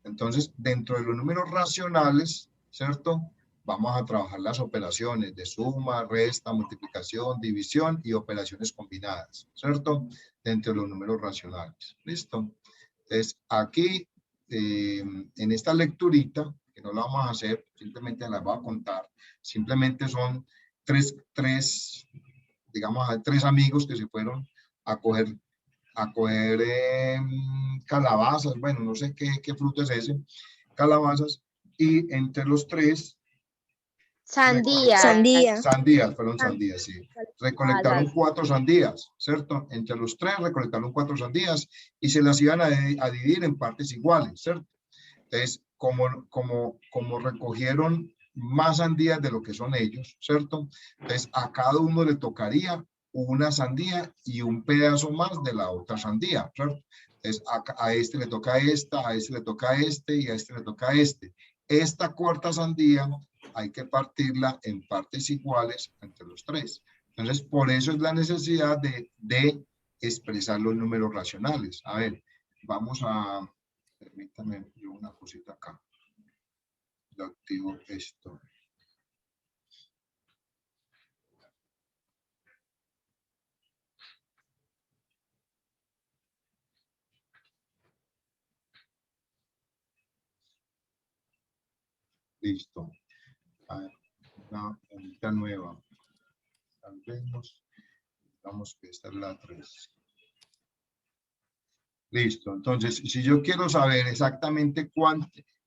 Entonces, dentro de los números racionales, ¿cierto? Vamos a trabajar las operaciones de suma, resta, multiplicación, división y operaciones combinadas, ¿cierto? Dentro de los números racionales. ¿Listo? Entonces, aquí, en esta lecturita, que no la vamos a hacer, simplemente la voy a contar. Simplemente son tres amigos que se fueron a coger calabazas, bueno, no sé qué fruto es ese, calabazas, y entre los tres... Sandías. Sandías, sí. Recolectaron 4 sandías, ¿cierto? Entre los tres recolectaron 4 sandías y se las iban a dividir en partes iguales, ¿cierto? Entonces, como recogieron más sandías de lo que son ellos, ¿cierto? Entonces, a cada uno le tocaría una sandía y un pedazo más de la otra sandía, ¿cierto? Entonces, a este le toca esta, a este le toca este y a este le toca este. Esta cuarta sandía hay que partirla en partes iguales entre los tres. Entonces, por eso es la necesidad de expresar los números racionales. A ver, vamos a... Permítame yo una cosita acá. Yo activo esto. Listo. A ver, una unidad nueva. Tal vez digamos que esta es la 3. Listo. Entonces, si yo quiero saber exactamente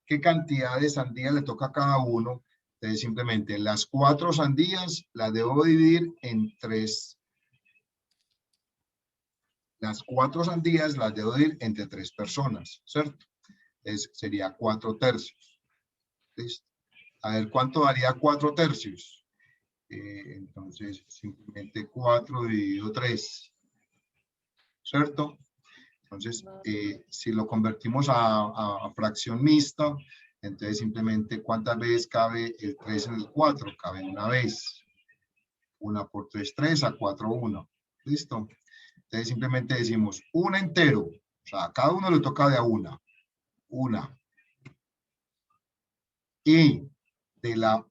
qué cantidad de sandías le toca a cada uno, entonces simplemente las 4 sandías las debo dividir en 3. Las 4 sandías las debo dividir entre 3 personas, ¿cierto? Entonces, sería 4 tercios. ¿Listo? A ver, ¿cuánto daría 4 tercios? Entonces, simplemente 4 dividido 3, ¿cierto? Entonces, si lo convertimos a fracción mixta, entonces simplemente ¿cuántas veces cabe el 3 en el 4? Cabe una vez. 1 por 3, 3, a 4, 1. ¿Listo? Entonces simplemente decimos un entero. O sea, a cada uno le toca de a una. Y de la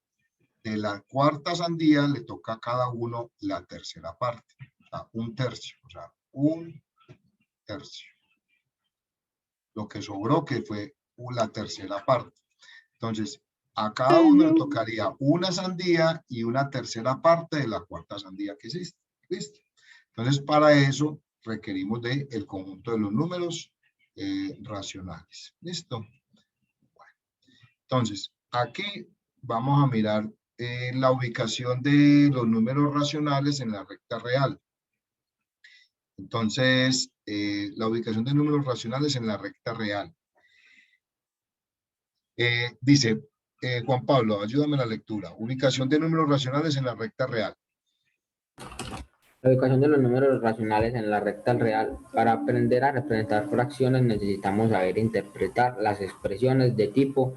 cuarta sandía le toca a cada uno la tercera parte. O sea, un tercio. O sea, un tercio. Lo que sobró que fue la tercera parte. Entonces, a cada uno le tocaría una sandía y una tercera parte de la cuarta sandía que existe. ¿Listo? Entonces, para eso requerimos del conjunto de los números racionales. ¿Listo? Bueno. Entonces, aquí vamos a mirar la ubicación de los números racionales en la recta real. Entonces, la ubicación de números racionales en la recta real. Dice, Juan Pablo, ayúdame en la lectura. Ubicación de números racionales en la recta real. La ubicación de los números racionales en la recta real. Para aprender a representar fracciones necesitamos saber interpretar las expresiones de tipo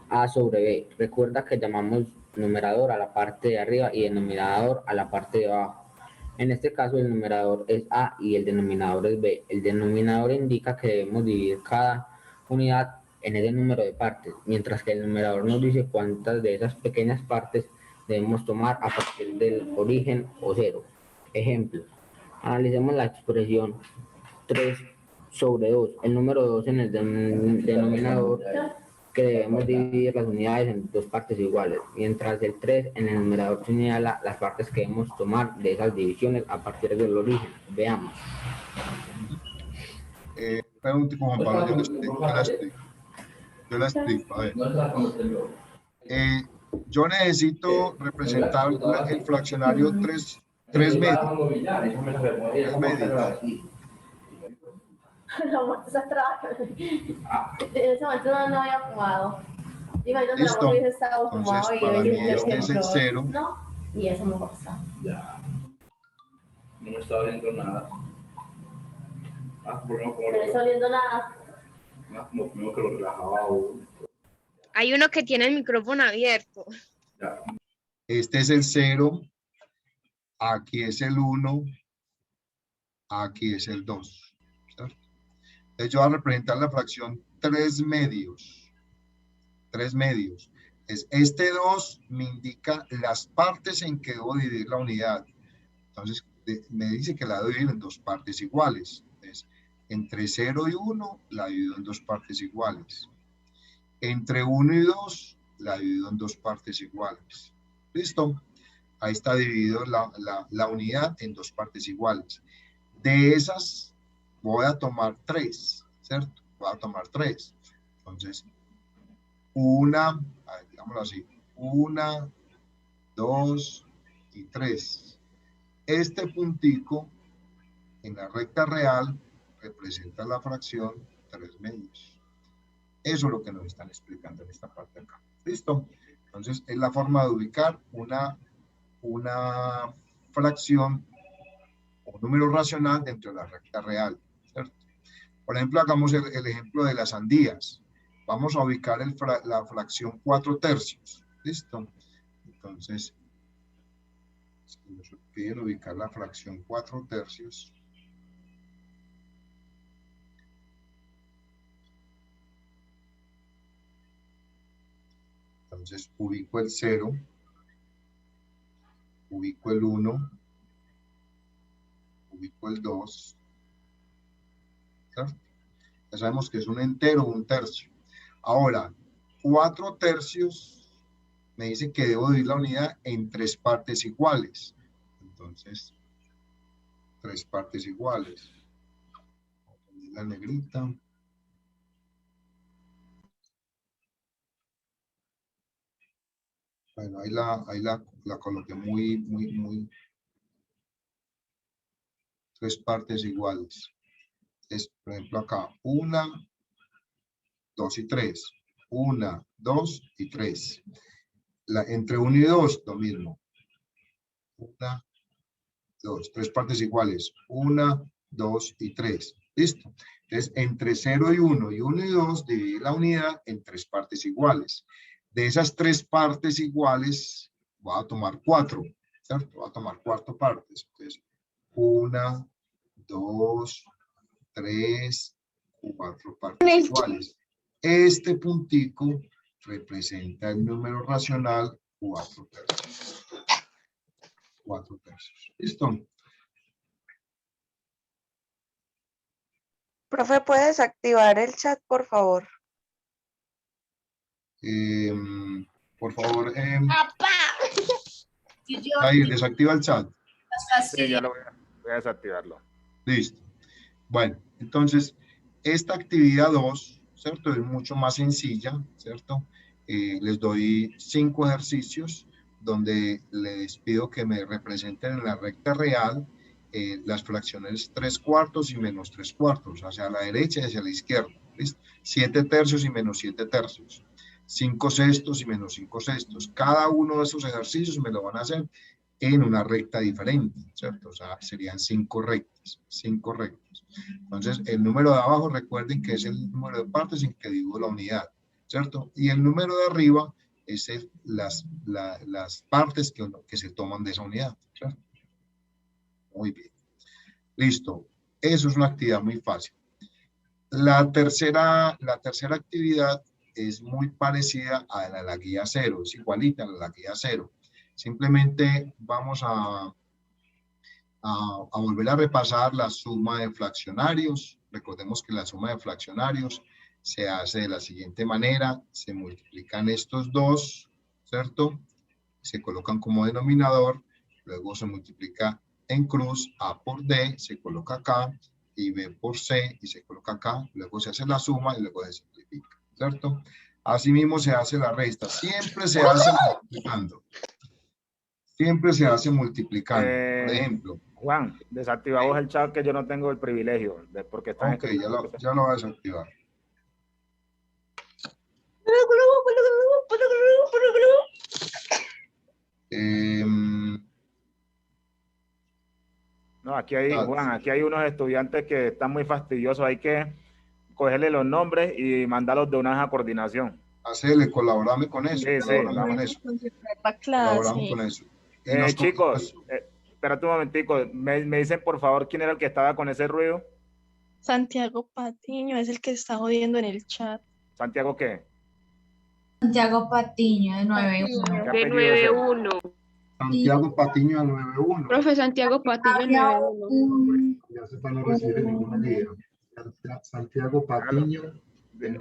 A sobre B. Recuerda que llamamos numerador a la parte de arriba y denominador a la parte de abajo. En este caso el numerador es A y el denominador es B. El denominador indica que debemos dividir cada unidad en ese número de partes, mientras que el numerador nos dice cuántas de esas pequeñas partes debemos tomar a partir del origen o cero. Ejemplo, analicemos la expresión 3 sobre 2, el número 2 en el denominador, que debemos dividir las unidades en dos partes iguales, mientras el 3 en el numerador señala las partes que debemos tomar de esas divisiones a partir del origen. Veamos. Pregunte con Juan Pablo, yo la explico. A ver. Yo necesito representar el fraccionario 3 medios. En ese momento no había fumado. Listo. Entonces, para mí este es el 0. No, y eso me pasa. Ya. No me estaba viendo nada. No estoy viendo nada. Como que lo relajaba uno. Hay uno que tiene el micrófono abierto. Ya. Este es el 0. Aquí es el 1. Aquí es el 2. ¿Cierto? Entonces yo voy a representar la fracción 3 medios. 3 medios. Este 2 me indica las partes en que debo dividir la unidad. Entonces me dice que la debo dividir en dos partes iguales. Entonces, entre 0 y 1 la divido en dos partes iguales. Entre 1 y 2 la divido en dos partes iguales. ¿Listo? Ahí está dividido la unidad en dos partes iguales. De esas voy a tomar 3, ¿cierto? Voy a tomar 3. Entonces, digámoslo así, 1, 2 y 3. Este puntico en la recta real representa la fracción 3 medios. Eso es lo que nos están explicando en esta parte acá. ¿Listo? Entonces, es la forma de ubicar una fracción o número racional dentro de la recta real, ¿cierto? Por ejemplo, hagamos el ejemplo de las sandías. Vamos a ubicar la fracción 4/3. ¿Listo? Entonces, si nos piden ubicar la fracción 4/3, entonces ubico el 0, ubico el 1, ubico el 2, ¿cierto? Ya sabemos que es un entero, un tercio. Ahora, 4/3 me dice que debo dividir la unidad en 3 partes iguales. Entonces, 3 partes iguales. Voy a poner la negrita. Bueno, ahí la coloqué muy. 3 partes iguales. Es, por ejemplo, acá, 1, 2 y 3. 1, 2 y 3. Entre 1 y 2, lo mismo. 1, 2, 3 partes iguales. 1, 2 y 3. ¿Listo? Entonces, entre 0 y 1 y 1 y 2, dividir la unidad en 3 partes iguales. De esas 3 partes iguales, voy a tomar 4, ¿cierto? Voy a tomar 4 partes. Entonces, 1, 2, 3, 4 partes iguales. Este puntico representa el número racional 4/3. 4/3. ¿Listo? Profe, ¿puedes activar el chat, por favor? Por favor, ahí desactiva el chat. Sí, ya lo voy a desactivarlo. Listo. Bueno, entonces, esta actividad 2, ¿cierto? Es mucho más sencilla, ¿cierto? les doy 5 ejercicios donde les pido que me representen en la recta real las fracciones 3/4 y menos 3/4, hacia la derecha y hacia la izquierda. ¿Listo? 7 tercios y menos 7 tercios. 5 sextos y menos 5 sextos. Cada uno de esos ejercicios me lo van a hacer en una recta diferente, ¿cierto? O sea, serían 5 rectas, 5 rectas. Entonces, el número de abajo, recuerden que es el número de partes en que divido la unidad, ¿cierto? Y el número de arriba es las partes que se toman de esa unidad, ¿cierto? Muy bien. Listo. Eso es una actividad muy fácil. La tercera actividad es muy parecida a la guía 0, es igualita a la guía 0. Simplemente vamos a volver a repasar la suma de fraccionarios. Recordemos que la suma de fraccionarios se hace de la siguiente manera. Se multiplican estos dos, ¿cierto? Se colocan como denominador. Luego se multiplica en cruz A por D, se coloca acá, y B por C, y se coloca acá. Luego se hace la suma y luego se simplifica, ¿cierto? Asimismo se hace la resta. Siempre se hace multiplicando. Siempre se hace multiplicando. Por ejemplo. Juan, desactivamos el chat, que yo no tengo el privilegio, porque están... Ok, ya lo voy a desactivar. No, aquí hay, Juan, aquí hay unos estudiantes que están muy fastidiosos. Hay que cogerle los nombres y mandarlos de una vez a coordinación. Hacerle, colaborame con eso. Sí, colaboramos con eso. Chicos, espérate un momentico. Me dicen, por favor, quién era el que estaba con ese ruido. Santiago Patiño es el que está jodiendo en el chat. ¿Santiago qué? Santiago Patiño, de 9-1. De 9-1. Santiago Patiño de 9-1. Profe, Santiago Patiño 9-1. Ya se para no recibir ninguna guía. Santiago Patiño.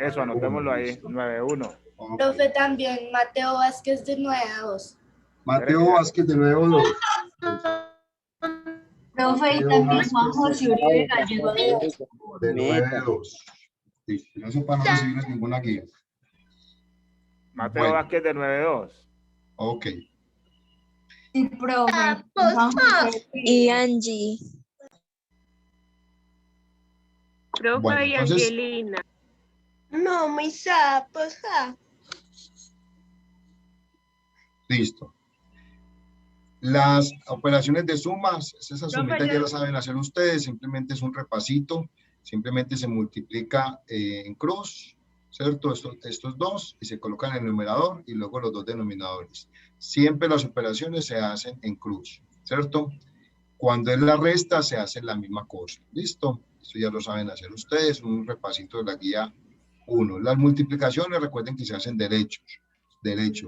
Eso, anotémoslo ahí, 9-1. Okay. Profe, también Mateo Vázquez de 9-2. Mateo Vázquez de 9-2. Profe, y también Juan José Uribe Gallego de 9-2. Sí, eso para no recibir ninguna guía. Mateo Vázquez de 9-2. Ok. Sí, profe. Y Angie. Profe, bueno, y entonces, Angelina. No, mis sapos. Listo. Las operaciones de sumas, esas sumitas ya las saben hacer ustedes, simplemente es un repasito, simplemente se multiplica en cruz, ¿cierto? Estos dos, y se colocan en el numerador y luego los dos denominadores. Siempre las operaciones se hacen en cruz, ¿cierto? Cuando es la resta se hace la misma cosa, ¿listo? Esto ya lo saben hacer ustedes, un repasito de la guía 1. Las multiplicaciones, recuerden que se hacen derechos,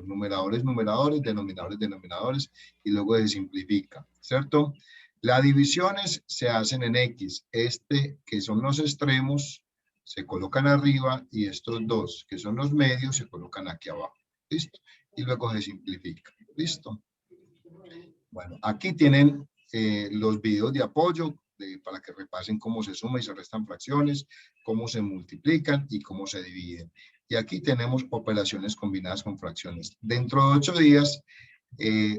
numeradores, numeradores, denominadores, denominadores, y luego se simplifica, ¿cierto? Las divisiones se hacen en X, que son los extremos, se colocan arriba, y estos dos, que son los medios, se colocan aquí abajo, ¿listo? Y luego se simplifica, ¿listo? Bueno, aquí tienen los videos de apoyo, para que repasen cómo se suman y se restan fracciones, cómo se multiplican y cómo se dividen. Y aquí tenemos operaciones combinadas con fracciones. Dentro de 8 días,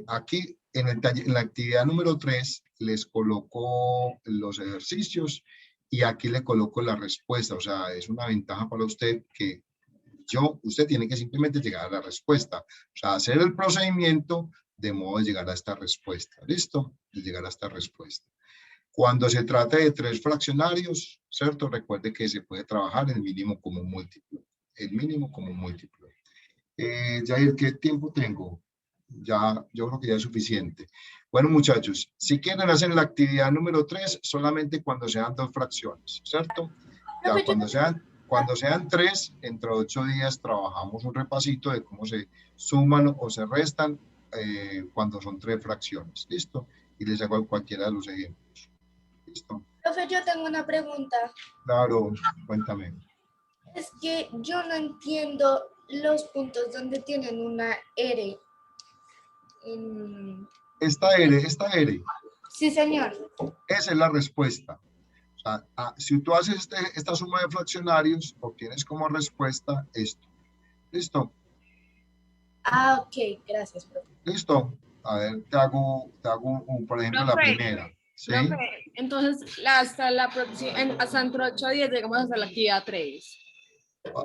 aquí en la actividad número 3, les coloco los ejercicios y aquí le coloco la respuesta. O sea, es una ventaja para usted que usted tiene que simplemente llegar a la respuesta. O sea, hacer el procedimiento de modo de llegar a esta respuesta. ¿Listo? De llegar a esta respuesta. Cuando se trata de 3 fraccionarios, ¿cierto? Recuerde que se puede trabajar el mínimo como un múltiplo. El mínimo como un múltiplo. Jair, ¿qué tiempo tengo? Ya, yo creo que ya es suficiente. Bueno, muchachos, si quieren hacer la actividad número 3, solamente cuando sean 2 fracciones, ¿cierto? Ya, cuando sean 3, entre 8 días trabajamos un repasito de cómo se suman o se restan cuando son 3 fracciones, ¿listo? Y les hago cualquiera de los ejemplos. ¿Listo? Profe, yo tengo una pregunta. Claro, cuéntame. Es que yo no entiendo los puntos donde tienen una R. Esta R. Sí, señor. Esa es la respuesta. O sea, si tú haces esta suma de fraccionarios, obtienes como respuesta esto. ¿Listo? Ah, ok, gracias, profe. ¿Listo? A ver, te hago por ejemplo, la Profe, primera. ¿Sí? profe, entonces hasta la próxima, hasta dentro de 8 días llegamos hasta la actividad 3.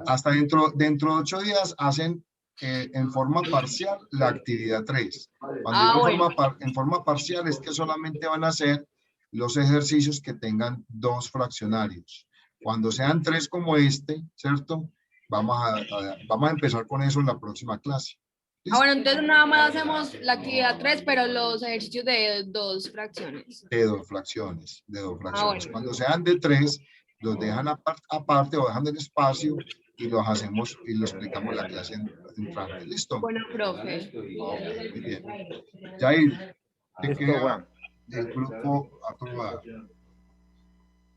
Hasta dentro de 8 días hacen en forma parcial la actividad 3. Cuando digo Bueno. en forma parcial es que solamente van a hacer los ejercicios que tengan 2 fraccionarios. Cuando sean 3 como este, ¿cierto? Vamos a empezar con eso en la próxima clase. Bueno, entonces nada más hacemos la actividad 3, pero los ejercicios de 2 fracciones. De 2 fracciones, de 2 fracciones. Bueno. Cuando sean de 3, los dejan aparte o dejan del espacio y los hacemos y lo explicamos en la clase entrante. ¿Listo? Bueno, profe. Muy bien. Jair, te Listo, queda Juan. el grupo aprobado.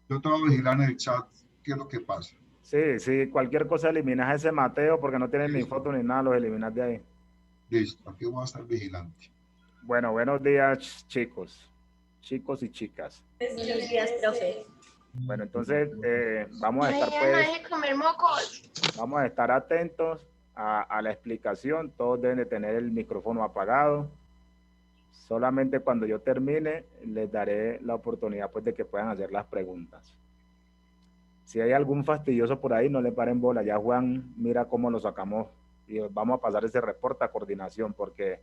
Yo te voy a vigilar en el chat qué es lo que pasa. Sí, sí, cualquier cosa eliminas a ese Mateo porque no tiene ni foto ni nada, los eliminas de ahí. Listo, aquí voy a estar vigilante. Bueno, buenos días, chicos y chicas. Buenos días, profe. Bueno, entonces vamos a estar vamos a estar atentos a la explicación. Todos deben de tener el micrófono apagado. Solamente cuando yo termine les daré la oportunidad pues de que puedan hacer las preguntas. Si hay algún fastidioso por ahí, no le paren bola. Ya Juan mira cómo lo sacamos y vamos a pasar ese reporte a coordinación porque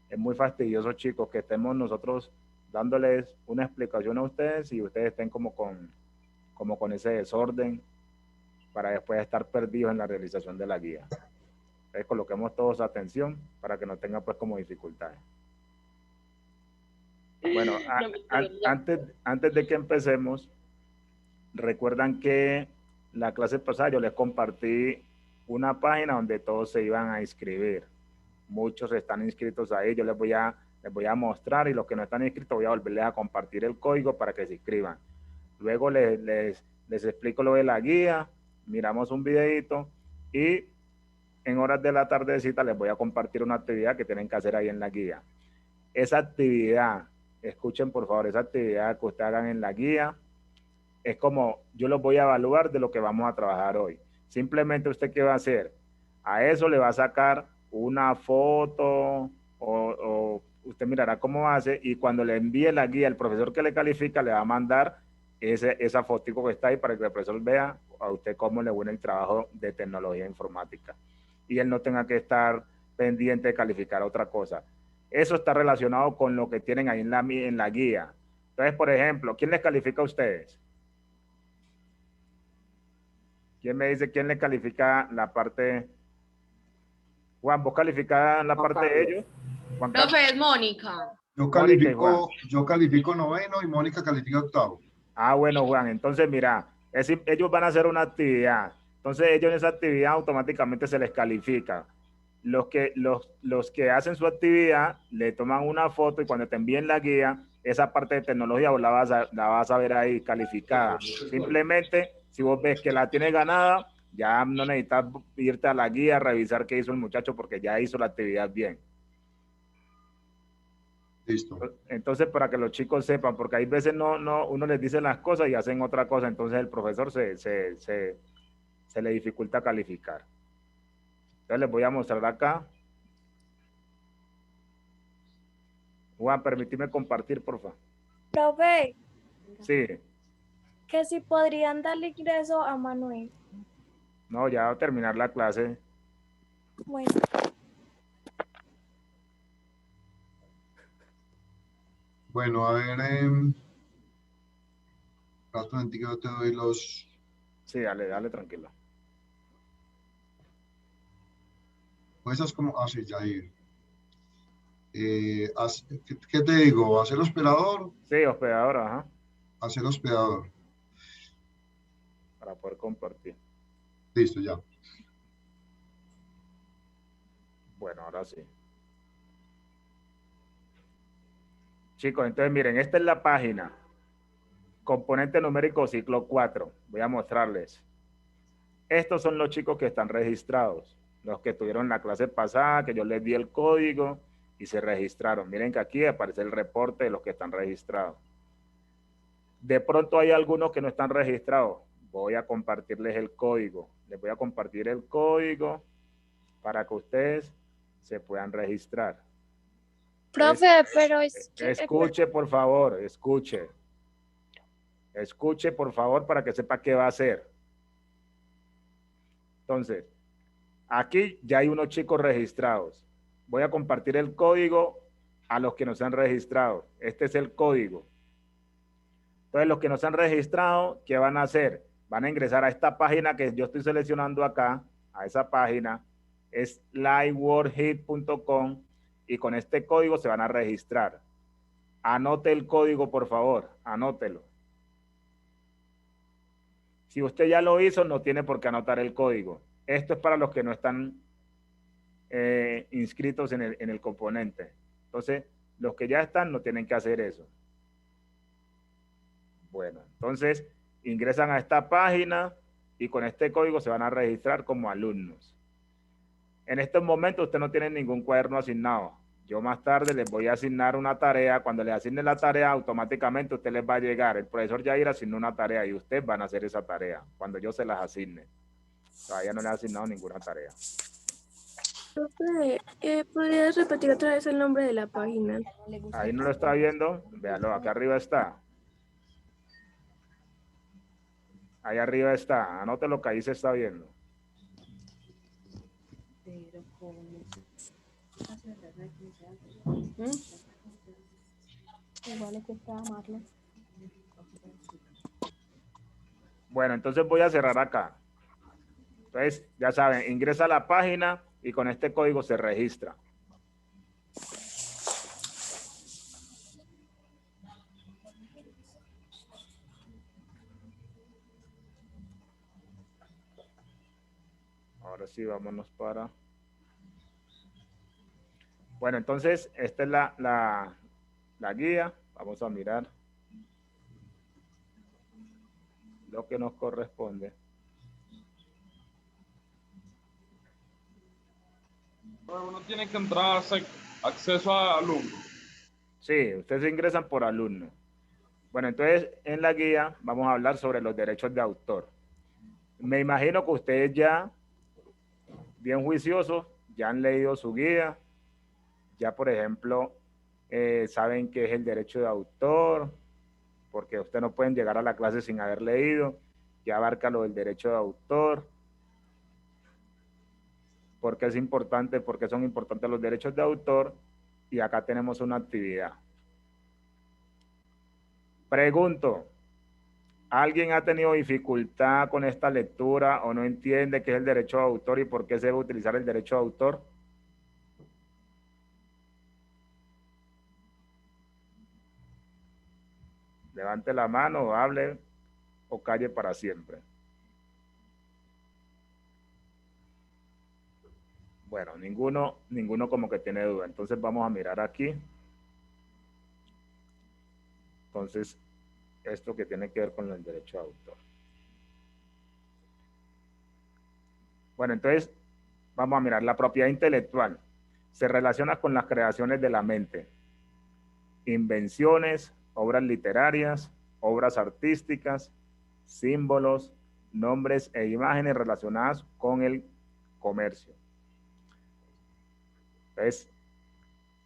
es muy fastidioso, chicos, que estemos nosotros dándoles una explicación a ustedes y ustedes estén como con ese desorden para después estar perdidos en la realización de la guía. Entonces coloquemos todos atención para que no tengan pues como dificultades. Bueno, antes de que empecemos, recuerdan que la clase pasada yo les compartí una página donde todos se iban a inscribir. Muchos están inscritos ahí, yo les voy a mostrar y los que no están inscritos voy a volverles a compartir el código para que se inscriban. Luego les explico lo de la guía, miramos un videito y en horas de la tardecita les voy a compartir una actividad que tienen que hacer ahí en la guía. Esa actividad, escuchen por favor, esa actividad que ustedes hagan en la guía es como yo los voy a evaluar de lo que vamos a trabajar hoy. Simplemente usted qué va a hacer, a eso le va a sacar una foto o usted mirará cómo hace y cuando le envíe la guía, el profesor que le califica le va a mandar esa fotico que está ahí para que el profesor vea a usted cómo le viene el trabajo de tecnología informática y él no tenga que estar pendiente de calificar otra cosa. Eso está relacionado con lo que tienen ahí en la guía. Entonces, por ejemplo, ¿quién les califica a ustedes? ¿Quién me dice quién les califica la parte? Juan, ¿vos calificás la parte de ellos? Profe, es Mónica. Yo califico 9º y Mónica califica 8º. Ah, bueno, Juan, entonces mira, ellos van a hacer una actividad. Entonces ellos en esa actividad automáticamente se les califica. Los que hacen su actividad le toman una foto y cuando te envíen la guía, esa parte de tecnología vos la vas a ver ahí calificada. Simplemente, si vos ves que la tienes ganada, ya no necesitas irte a la guía a revisar qué hizo el muchacho porque ya hizo la actividad bien. Listo. Entonces, para que los chicos sepan, porque hay veces uno les dice las cosas y hacen otra cosa, entonces el profesor se le dificulta calificar. Entonces les voy a mostrar acá. Juan, permíteme compartir, por favor. Profe, Sí. que si podrían darle ingreso a Manuel. No, ya va a terminar la clase. Bueno. Bueno, a ver, rato en ti que yo te doy los... Sí, dale, tranquilo. Pues es como, sí, Jair. ¿Qué te digo? ¿Hacer hospedador? Sí, hospedador, ajá. Hacer hospedador. Para poder compartir. Listo, ya. Bueno, ahora sí. Chicos, entonces miren, esta es la página. Componente numérico ciclo 4. Voy a mostrarles. Estos son los chicos que están registrados. Los que tuvieron la clase pasada, que yo les di el código y se registraron. Miren que aquí aparece el reporte de los que están registrados. De pronto hay algunos que no están registrados. Voy a compartirles el código. Les voy a compartir el código para que ustedes se puedan registrar. Profe, pero es que... Escuche, por favor, escuche. Escuche, por favor, para que sepa qué va a hacer. Entonces, aquí ya hay unos chicos registrados. Voy a compartir el código a los que nos han registrado. Este es el código. Entonces, los que nos han registrado, ¿qué van a hacer? Van a ingresar a esta página que yo estoy seleccionando acá, a esa página, es liveworldhit.com, y con este código se van a registrar. Anote el código, por favor, anótelo. Si usted ya lo hizo, no tiene por qué anotar el código. Esto es para los que no están inscritos en el componente. Entonces, los que ya están no tienen que hacer eso. Bueno, entonces ingresan a esta página y con este código se van a registrar como alumnos. En estos momentos usted no tiene ningún cuaderno asignado. Yo más tarde les voy a asignar una tarea. Cuando les asigne la tarea, automáticamente usted les va a llegar. El profesor Jair asignó una tarea y ustedes van a hacer esa tarea cuando yo se las asigne. Todavía no le he asignado ninguna tarea. Profe, ¿podrías repetir otra vez el nombre de la página? Ahí no lo está viendo. Véalo, acá arriba está. Ahí arriba está. Anote lo que ahí se está viendo. Bueno, entonces voy a cerrar acá. Entonces, ya saben, ingresa a la página y con este código se registra. Ahora sí, vámonos para... Bueno, entonces, esta es la guía. Vamos a mirar lo que nos corresponde. Uno tiene que entrar a hacer acceso a alumnos. Sí, ustedes ingresan por alumno. Bueno, entonces, en la guía vamos a hablar sobre los derechos de autor. Me imagino que ustedes ya, bien juiciosos, ya han leído su guía. Ya, por ejemplo, saben qué es el derecho de autor, porque ustedes no pueden llegar a la clase sin haber leído. Ya abarca lo del derecho de autor. Porque es importante, porque son importantes los derechos de autor. Y acá tenemos una actividad. Pregunto, ¿alguien ha tenido dificultad con esta lectura o no entiende qué es el derecho de autor y por qué se debe utilizar el derecho de autor? Levante la mano o hable o calle para siempre. Bueno, ninguno como que tiene duda. Entonces vamos a mirar aquí. Entonces, esto que tiene que ver con el derecho de autor. Bueno, entonces vamos a mirar la propiedad intelectual. Se relaciona con las creaciones de la mente. Invenciones, obras literarias, obras artísticas, símbolos, nombres e imágenes relacionadas con el comercio. Entonces,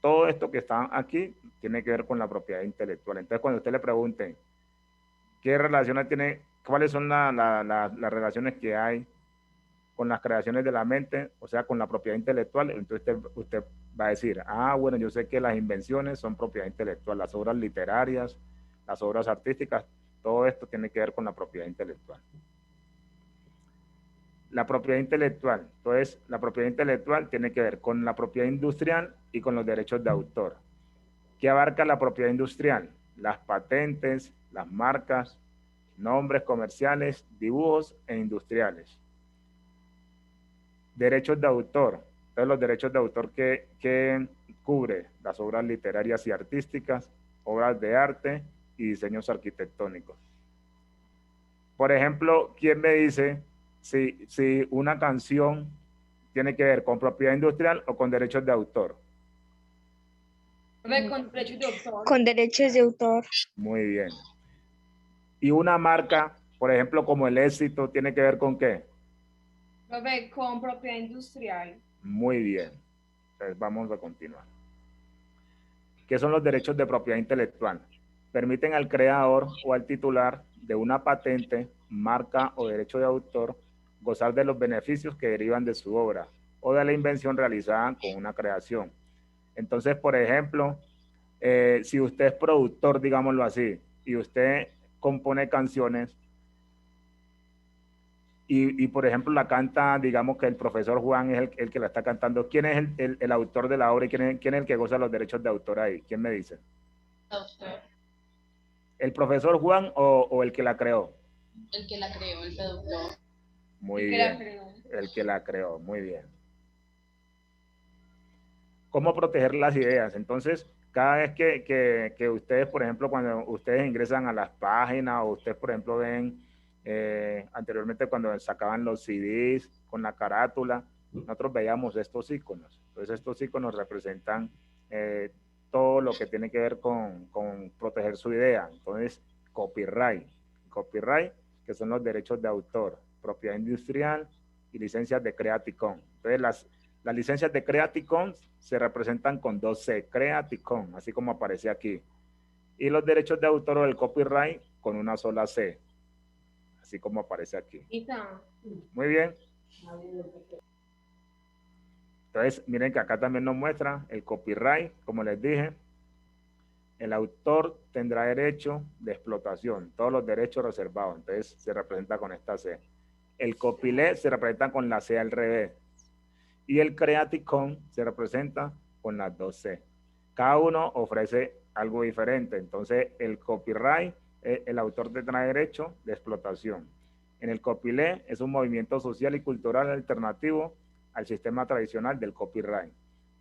todo esto que está aquí tiene que ver con la propiedad intelectual. Entonces, cuando usted le pregunte qué relaciones tiene, cuáles son las relaciones que hay con las creaciones de la mente, o sea, con la propiedad intelectual, entonces usted va a decir, bueno, yo sé que las invenciones son propiedad intelectual, las obras literarias, las obras artísticas, todo esto tiene que ver con la propiedad intelectual. La propiedad intelectual, entonces, la propiedad intelectual tiene que ver con la propiedad industrial y con los derechos de autor. ¿Qué abarca la propiedad industrial? Las patentes, las marcas, nombres comerciales, dibujos e industriales. Derechos de autor. Entonces, los derechos de autor que cubre las obras literarias y artísticas, obras de arte y diseños arquitectónicos. Por ejemplo, ¿quién me dice si una canción tiene que ver con propiedad industrial o con derechos de autor? Con derechos de autor. Con derechos de autor. Muy bien. ¿Y una marca, por ejemplo, como el éxito, tiene que ver con qué? Con propiedad industrial. Muy bien. Entonces vamos a continuar. ¿Qué son los derechos de propiedad intelectual? Permiten al creador o al titular de una patente, marca o derecho de autor gozar de los beneficios que derivan de su obra o de la invención realizada con una creación. Entonces, por ejemplo, si usted es productor, digámoslo así, y usted compone canciones y por ejemplo, la canta, digamos que el profesor Juan es el que la está cantando, ¿quién es el autor de la obra y quién es el que goza los derechos de autor ahí? ¿Quién me dice? ¿El profesor Juan o el que la creó? El que la creó, el productor. Muy bien. El que la creó, muy bien. ¿Cómo proteger las ideas? Entonces, cada vez que ustedes, por ejemplo, cuando ustedes ingresan a las páginas o ustedes, por ejemplo, ven anteriormente cuando sacaban los CDs con la carátula, nosotros veíamos estos iconos. Entonces, estos iconos representan todo lo que tiene que ver con proteger su idea. Entonces, copyright, que son los derechos de autor, propiedad industrial y licencias de Creative Commons. Entonces, las licencias de Creative Commons se representan con 2C, Creative Commons, así como aparece aquí. Y los derechos de autor o el copyright con una sola C, así como aparece aquí. Muy bien. Entonces, miren que acá también nos muestra el copyright, como les dije. El autor tendrá derecho de explotación, todos los derechos reservados. Entonces, se representa con esta C. El copyleft se representa con la C al revés. Y el Creative Commons se representa con las 2C. Cada uno ofrece algo diferente. Entonces, el copyright, el autor tendrá derecho de explotación. En el copyleft es un movimiento social y cultural alternativo al sistema tradicional del copyright.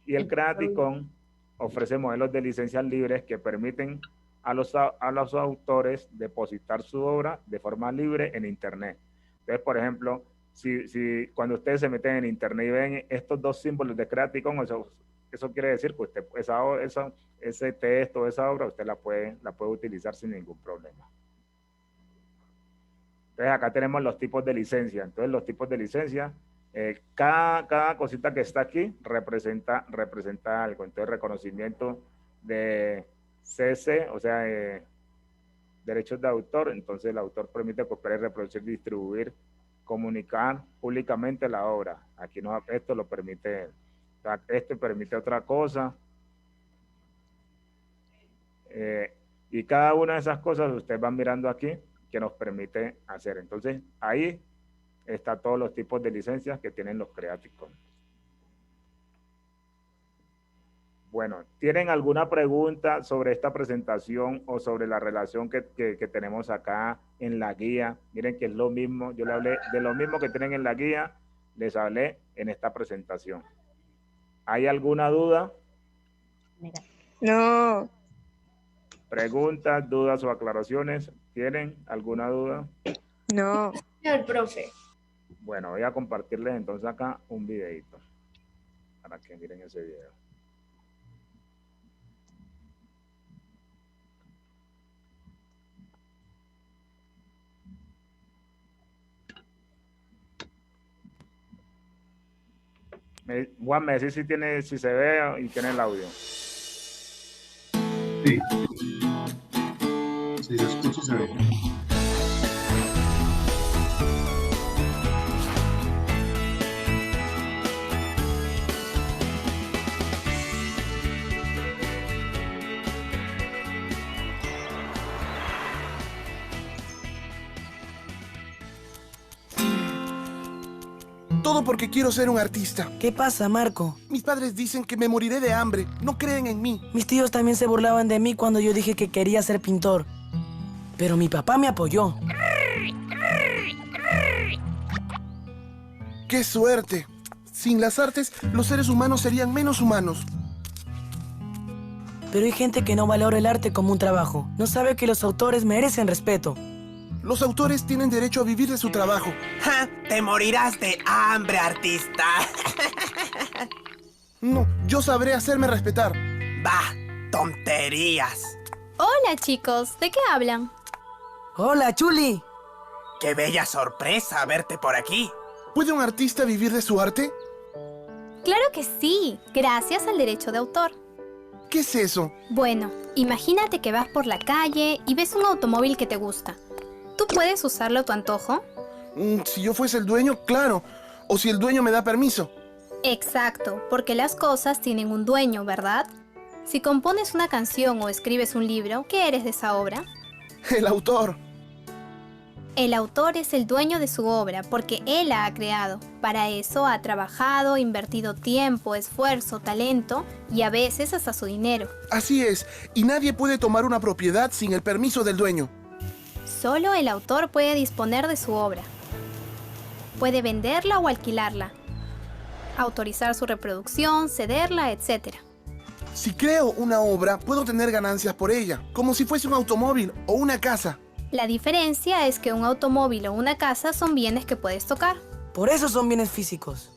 Y el Creative Commons ofrece modelos de licencias libres que permiten a los autores depositar su obra de forma libre en Internet. Entonces, por ejemplo, si cuando ustedes se meten en Internet y ven estos dos símbolos de Creative Commons, eso quiere decir que usted ese texto, esa obra, usted la puede utilizar sin ningún problema. Entonces, acá tenemos los tipos de licencia. Entonces, los tipos de licencia, cada cosita que está aquí representa algo. Entonces, reconocimiento de CC, o sea, derechos de autor. Entonces, el autor permite copiar, reproducir, distribuir, comunicar públicamente la obra. Aquí no, esto lo permite él. Este permite otra cosa. Y cada una de esas cosas ustedes van mirando aquí que nos permite hacer. Entonces, ahí está todos los tipos de licencias que tienen los Creative Commons. Bueno, ¿tienen alguna pregunta sobre esta presentación o sobre la relación que tenemos acá en la guía? Miren que es lo mismo, yo le hablé de lo mismo que tienen en la guía, les hablé en esta presentación. ¿Hay alguna duda? No. ¿Preguntas, dudas o aclaraciones? ¿Tienen alguna duda? No. El profe. Bueno, voy a compartirles entonces acá un videito para que miren ese video. Juan, me decís si se ve y tiene el audio. Sí. Sí, se escucha y se ve. Todo porque quiero ser un artista. ¿Qué pasa, Marco? Mis padres dicen que me moriré de hambre. No creen en mí. Mis tíos también se burlaban de mí cuando yo dije que quería ser pintor. Pero mi papá me apoyó. ¡Qué suerte! Sin las artes, los seres humanos serían menos humanos. Pero hay gente que no valora el arte como un trabajo. No sabe que los autores merecen respeto. Los autores tienen derecho a vivir de su trabajo. ¡Ja! ¡Te morirás de hambre, artista! No, yo sabré hacerme respetar. ¡Bah! ¡Tonterías! Hola, chicos. ¿De qué hablan? ¡Hola, Chuli! ¡Qué bella sorpresa verte por aquí! ¿Puede un artista vivir de su arte? Claro que sí, gracias al derecho de autor. ¿Qué es eso? Bueno, imagínate que vas por la calle y ves un automóvil que te gusta. ¿Tú puedes usarlo a tu antojo? Si yo fuese el dueño, claro. O si el dueño me da permiso. Exacto, porque las cosas tienen un dueño, ¿verdad? Si compones una canción o escribes un libro, ¿qué eres de esa obra? El autor. El autor es el dueño de su obra porque él la ha creado. Para eso ha trabajado, invertido tiempo, esfuerzo, talento y a veces hasta su dinero. Así es, y nadie puede tomar una propiedad sin el permiso del dueño. Solo el autor puede disponer de su obra. Puede venderla o alquilarla, autorizar su reproducción, cederla, etc. Si creo una obra, puedo tener ganancias por ella, como si fuese un automóvil o una casa. La diferencia es que un automóvil o una casa son bienes que puedes tocar. Por eso son bienes físicos.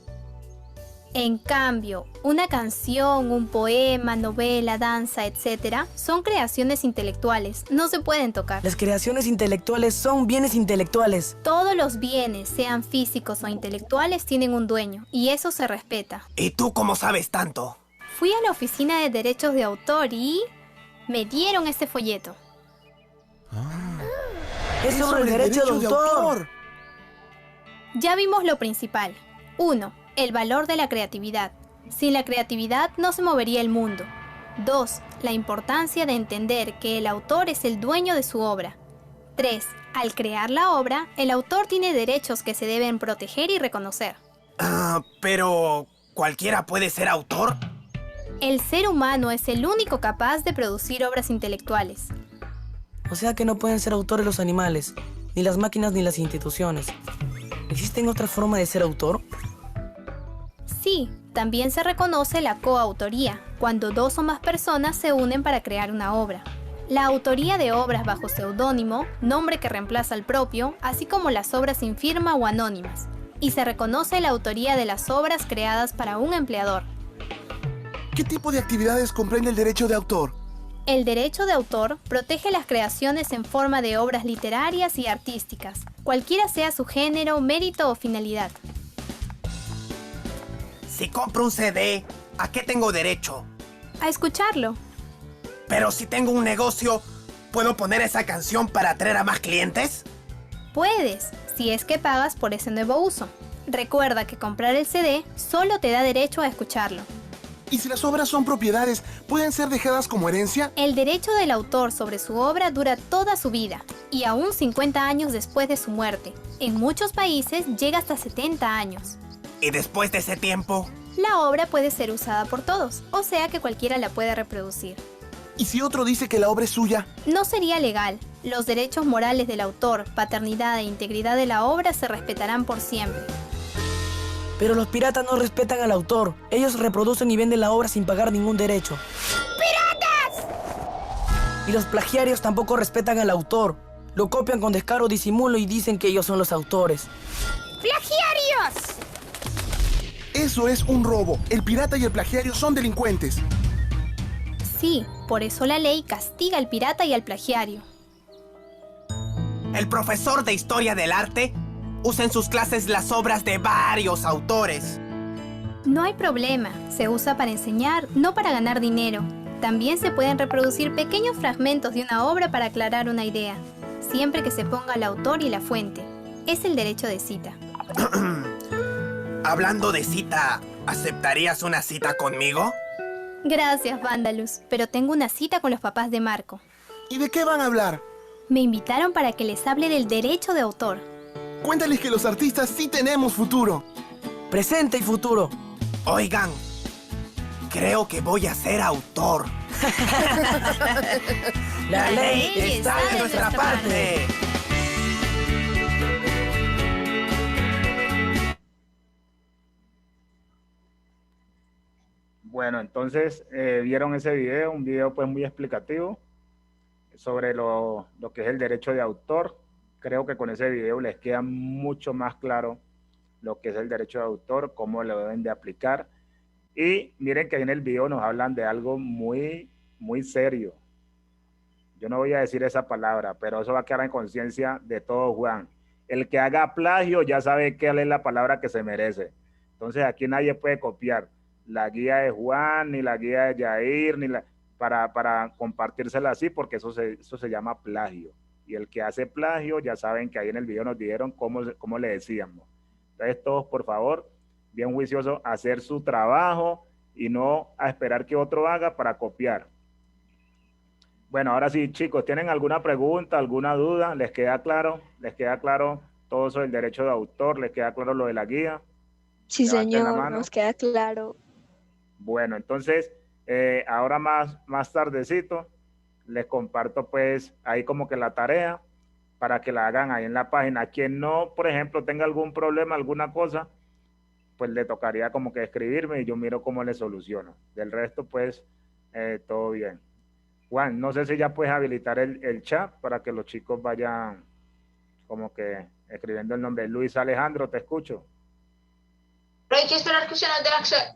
En cambio, una canción, un poema, novela, danza, etc. son creaciones intelectuales, no se pueden tocar. Las creaciones intelectuales son bienes intelectuales. Todos los bienes, sean físicos o intelectuales, tienen un dueño, y eso se respeta. ¿Y tú cómo sabes tanto? Fui a la oficina de derechos de autor y me dieron este folleto. Es sobre el derecho de autor. Ya vimos lo principal. 1. El valor de la creatividad. Sin la creatividad no se movería el mundo. 2. La importancia de entender que el autor es el dueño de su obra. 3. Al crear la obra, el autor tiene derechos que se deben proteger y reconocer. Pero ¿cualquiera puede ser autor? El ser humano es el único capaz de producir obras intelectuales. O sea que no pueden ser autores los animales, ni las máquinas ni las instituciones. ¿Existen otras formas de ser autor? Sí, también se reconoce la coautoría, cuando 2 o más personas se unen para crear una obra. La autoría de obras bajo seudónimo, nombre que reemplaza al propio, así como las obras sin firma o anónimas. Y se reconoce la autoría de las obras creadas para un empleador. ¿Qué tipo de actividades comprende el derecho de autor? El derecho de autor protege las creaciones en forma de obras literarias y artísticas, cualquiera sea su género, mérito o finalidad. Si compro un CD, ¿a qué tengo derecho? A escucharlo. Pero si tengo un negocio, ¿puedo poner esa canción para atraer a más clientes? Puedes, si es que pagas por ese nuevo uso. Recuerda que comprar el CD solo te da derecho a escucharlo. ¿Y si las obras son propiedades, pueden ser dejadas como herencia? El derecho del autor sobre su obra dura toda su vida, y aún 50 años después de su muerte. En muchos países llega hasta 70 años. ¿Y después de ese tiempo? La obra puede ser usada por todos, o sea que cualquiera la puede reproducir. ¿Y si otro dice que la obra es suya? No sería legal. Los derechos morales del autor, paternidad e integridad de la obra se respetarán por siempre. Pero los piratas no respetan al autor. Ellos reproducen y venden la obra sin pagar ningún derecho. ¡Piratas! Y los plagiarios tampoco respetan al autor. Lo copian con descaro, disimulo y dicen que ellos son los autores. ¡Plagiarios! Eso es un robo. El pirata y el plagiario son delincuentes. Sí, por eso la ley castiga al pirata y al plagiario. El profesor de Historia del Arte usa en sus clases las obras de varios autores. No hay problema, se usa para enseñar, no para ganar dinero. También se pueden reproducir pequeños fragmentos de una obra para aclarar una idea, siempre que se ponga el autor y la fuente. Es el derecho de cita. Hablando de cita, ¿aceptarías una cita conmigo? Gracias, Vandalus, pero tengo una cita con los papás de Marco. ¿Y de qué van a hablar? Me invitaron para que les hable del derecho de autor. Cuéntales que los artistas sí tenemos futuro. Presente y futuro. Oigan, creo que voy a ser autor. La ley está de nuestra parte. Bueno, entonces vieron ese video, un video pues muy explicativo sobre lo que es el derecho de autor. Creo que con ese video les queda mucho más claro lo que es el derecho de autor, cómo lo deben de aplicar. Y miren que en el video nos hablan de algo muy, muy serio. Yo no voy a decir esa palabra, pero eso va a quedar en conciencia de todo Juan. El que haga plagio ya sabe qué es la palabra que se merece. Entonces aquí nadie puede copiar. la guía de Juan, ni la guía de Jair, ni la, para compartírsela así, porque eso se llama plagio. Y el que hace plagio, ya saben que ahí en el video nos dijeron cómo le decíamos. Entonces todos, por favor, bien juiciosos, hacer su trabajo y no a esperar que otro haga para copiar. Bueno, ahora sí, chicos, ¿tienen alguna pregunta, alguna duda? ¿Les queda claro? ¿Les queda claro todo eso del derecho de autor? ¿Les queda claro lo de la guía? Sí, Levanten la señor, mano. nos queda claro. Bueno, entonces, ahora más tardecito, les comparto pues ahí como que la tarea para que la hagan ahí en la página. Quien no, por ejemplo, tenga algún problema, alguna cosa, pues le tocaría como que escribirme y yo miro cómo le soluciono. Del resto, pues, todo bien. Juan, no sé si ya puedes habilitar el chat para que los chicos vayan como que escribiendo el nombre. Luis Alejandro, te escucho. Pero hay que esperar que usted nos dé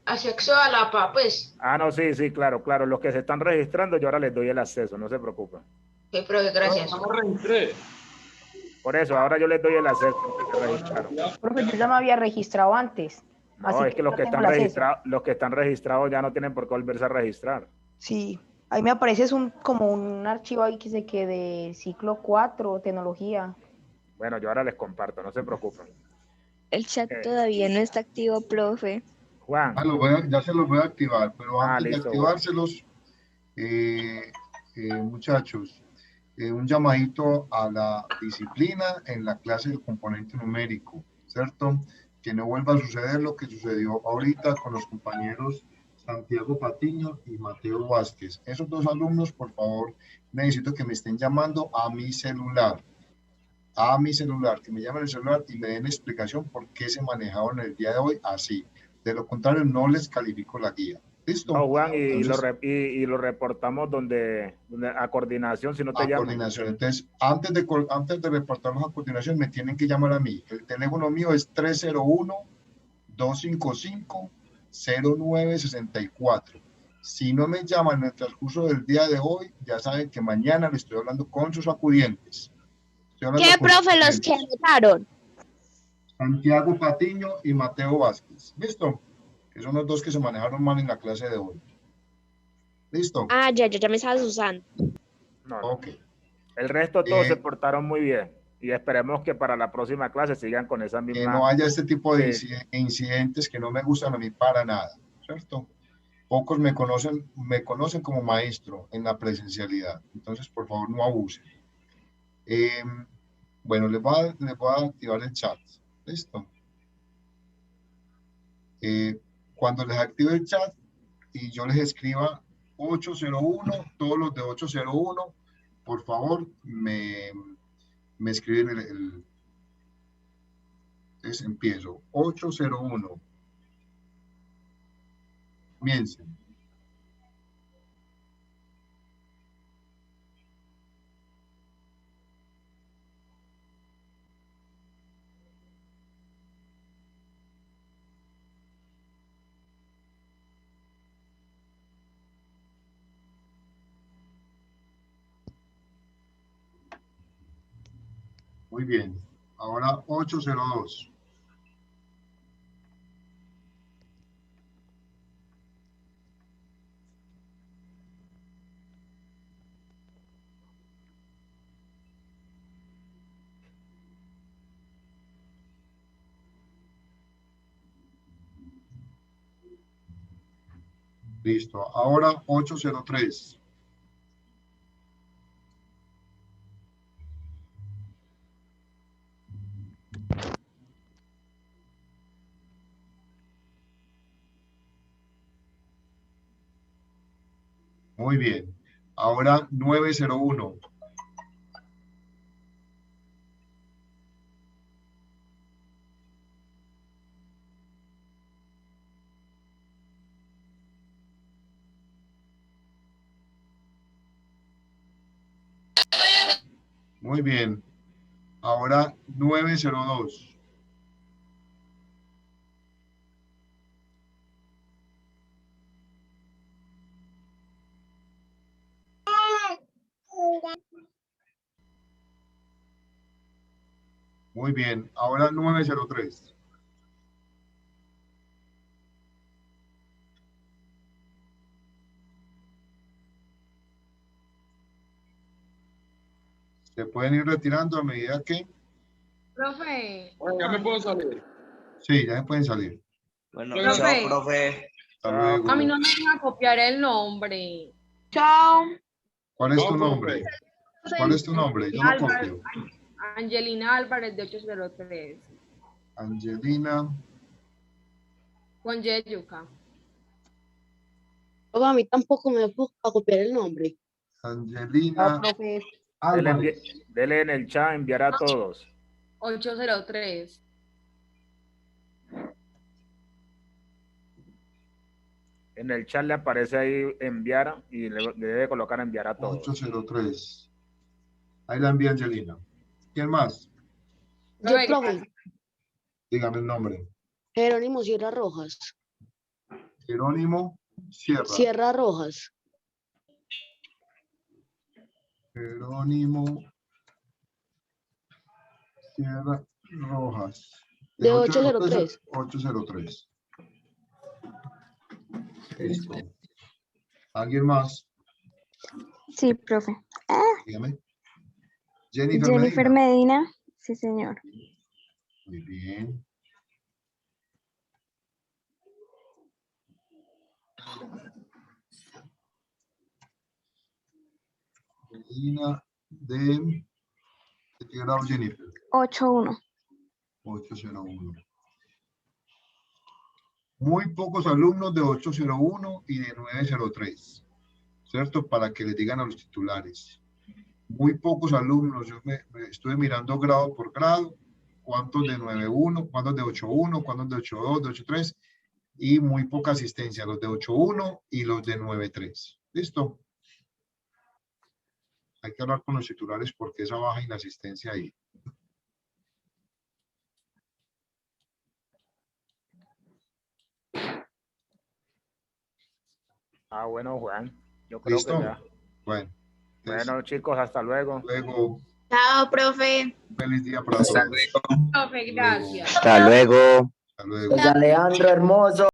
acceso a la APA, pues. Ah, no, sí, claro. Los que se están registrando, yo ahora les doy el acceso, no se preocupen. Ok, profe, gracias. No me registré. Por eso, ahora yo les doy el acceso que se registraron. Profe, yo ya me había registrado antes. No, es que los que están registrados ya no tienen por qué volverse a registrar. Sí, ahí me aparece como un archivo ahí que se quede ciclo 4, tecnología. Bueno, yo ahora les comparto, no se preocupen. El chat todavía no está activo, profe. Juan. Ya se los voy a activar, pero antes listo, de activárselos, muchachos, un llamadito a la disciplina en la clase del componente numérico, ¿cierto? Que no vuelva a suceder lo que sucedió ahorita con los compañeros Santiago Patiño y Mateo Vázquez. Esos dos alumnos, por favor, necesito que me estén llamando a mi celular, que me llamen el celular y me den explicación por qué se manejaban el día de hoy así. De lo contrario, no les califico la guía. ¿Listo? No, Juan, Entonces, y lo reportamos donde a coordinación, si no te llaman. Coordinación. Entonces, antes de reportarlos a coordinación, me tienen que llamar a mí. El teléfono mío es 301-255-0964. Si no me llaman en el transcurso del día de hoy, ya saben que mañana le estoy hablando con sus acudientes. ¿Qué, profe, los que anotaron? Santiago Patiño y Mateo Vázquez. ¿Listo? Que son los dos que se manejaron mal en la clase de hoy. ¿Listo? Ah, ya me estabas usando. No. Ok. El resto todos se portaron muy bien. Y esperemos que para la próxima clase sigan con esa misma... Que no haya este tipo de incidentes que no me gustan a mí para nada. ¿Cierto? Pocos me conocen como maestro en la presencialidad. Entonces, por favor, no abusen. Bueno, les voy a activar el chat. ¿Listo? Cuando les active el chat y yo les escriba 801, todos los de 801, por favor, me escriben entonces empiezo. 801. Comiencen. Muy bien. Ahora 802. Listo. Ahora 803. Muy bien. Ahora 901. Muy bien. Ahora 902. Muy bien. Ahora 903. Se pueden ir retirando a medida que... Profe. Ya me puedo salir. Sí, ya se pueden salir. Bueno, Profe. chao, profe. Hasta luego. A mí no me van a copiar el nombre. Chao. ¿Cuál es tu nombre? ¿Cuál es tu nombre? Yo no copio. Angelina Álvarez de 803. Angelina. Con Yeyuca. A mí tampoco me puedo copiar el nombre. Angelina. Dele en el chat, enviar a todos. 803. En el chat le aparece ahí enviar y le debe colocar enviar a todos. 803. Ahí la envía Angelina. ¿Quién más? Yo, profe. Dígame el nombre. Jerónimo Sierra Rojas. Jerónimo Sierra. Sierra Rojas. Jerónimo Sierra Rojas. De 803. 803. Listo. ¿Alguien más? Sí, profe. Dígame. Jennifer Medina. Sí, señor. Muy bien. Medina ¿de qué grado, Jennifer? 8-1. 801. Muy pocos alumnos de 801 y de 903, ¿cierto? Para que les digan a los titulares. Muy pocos alumnos, yo me estuve mirando grado por grado, cuántos de 91, cuántos de 81, cuántos de 82, de 83, y muy poca asistencia, los de 81 y los de 93. ¿Listo? Hay que hablar con los titulares porque esa baja inasistencia ahí. Bueno, Juan. Yo creo ¿Listo? que ya. Bueno. Bueno, chicos, hasta luego. Luego. Chao, profe. Feliz día para todos. Profe, gracias. Hasta luego. Hasta luego. Pues Alejandro, hermoso.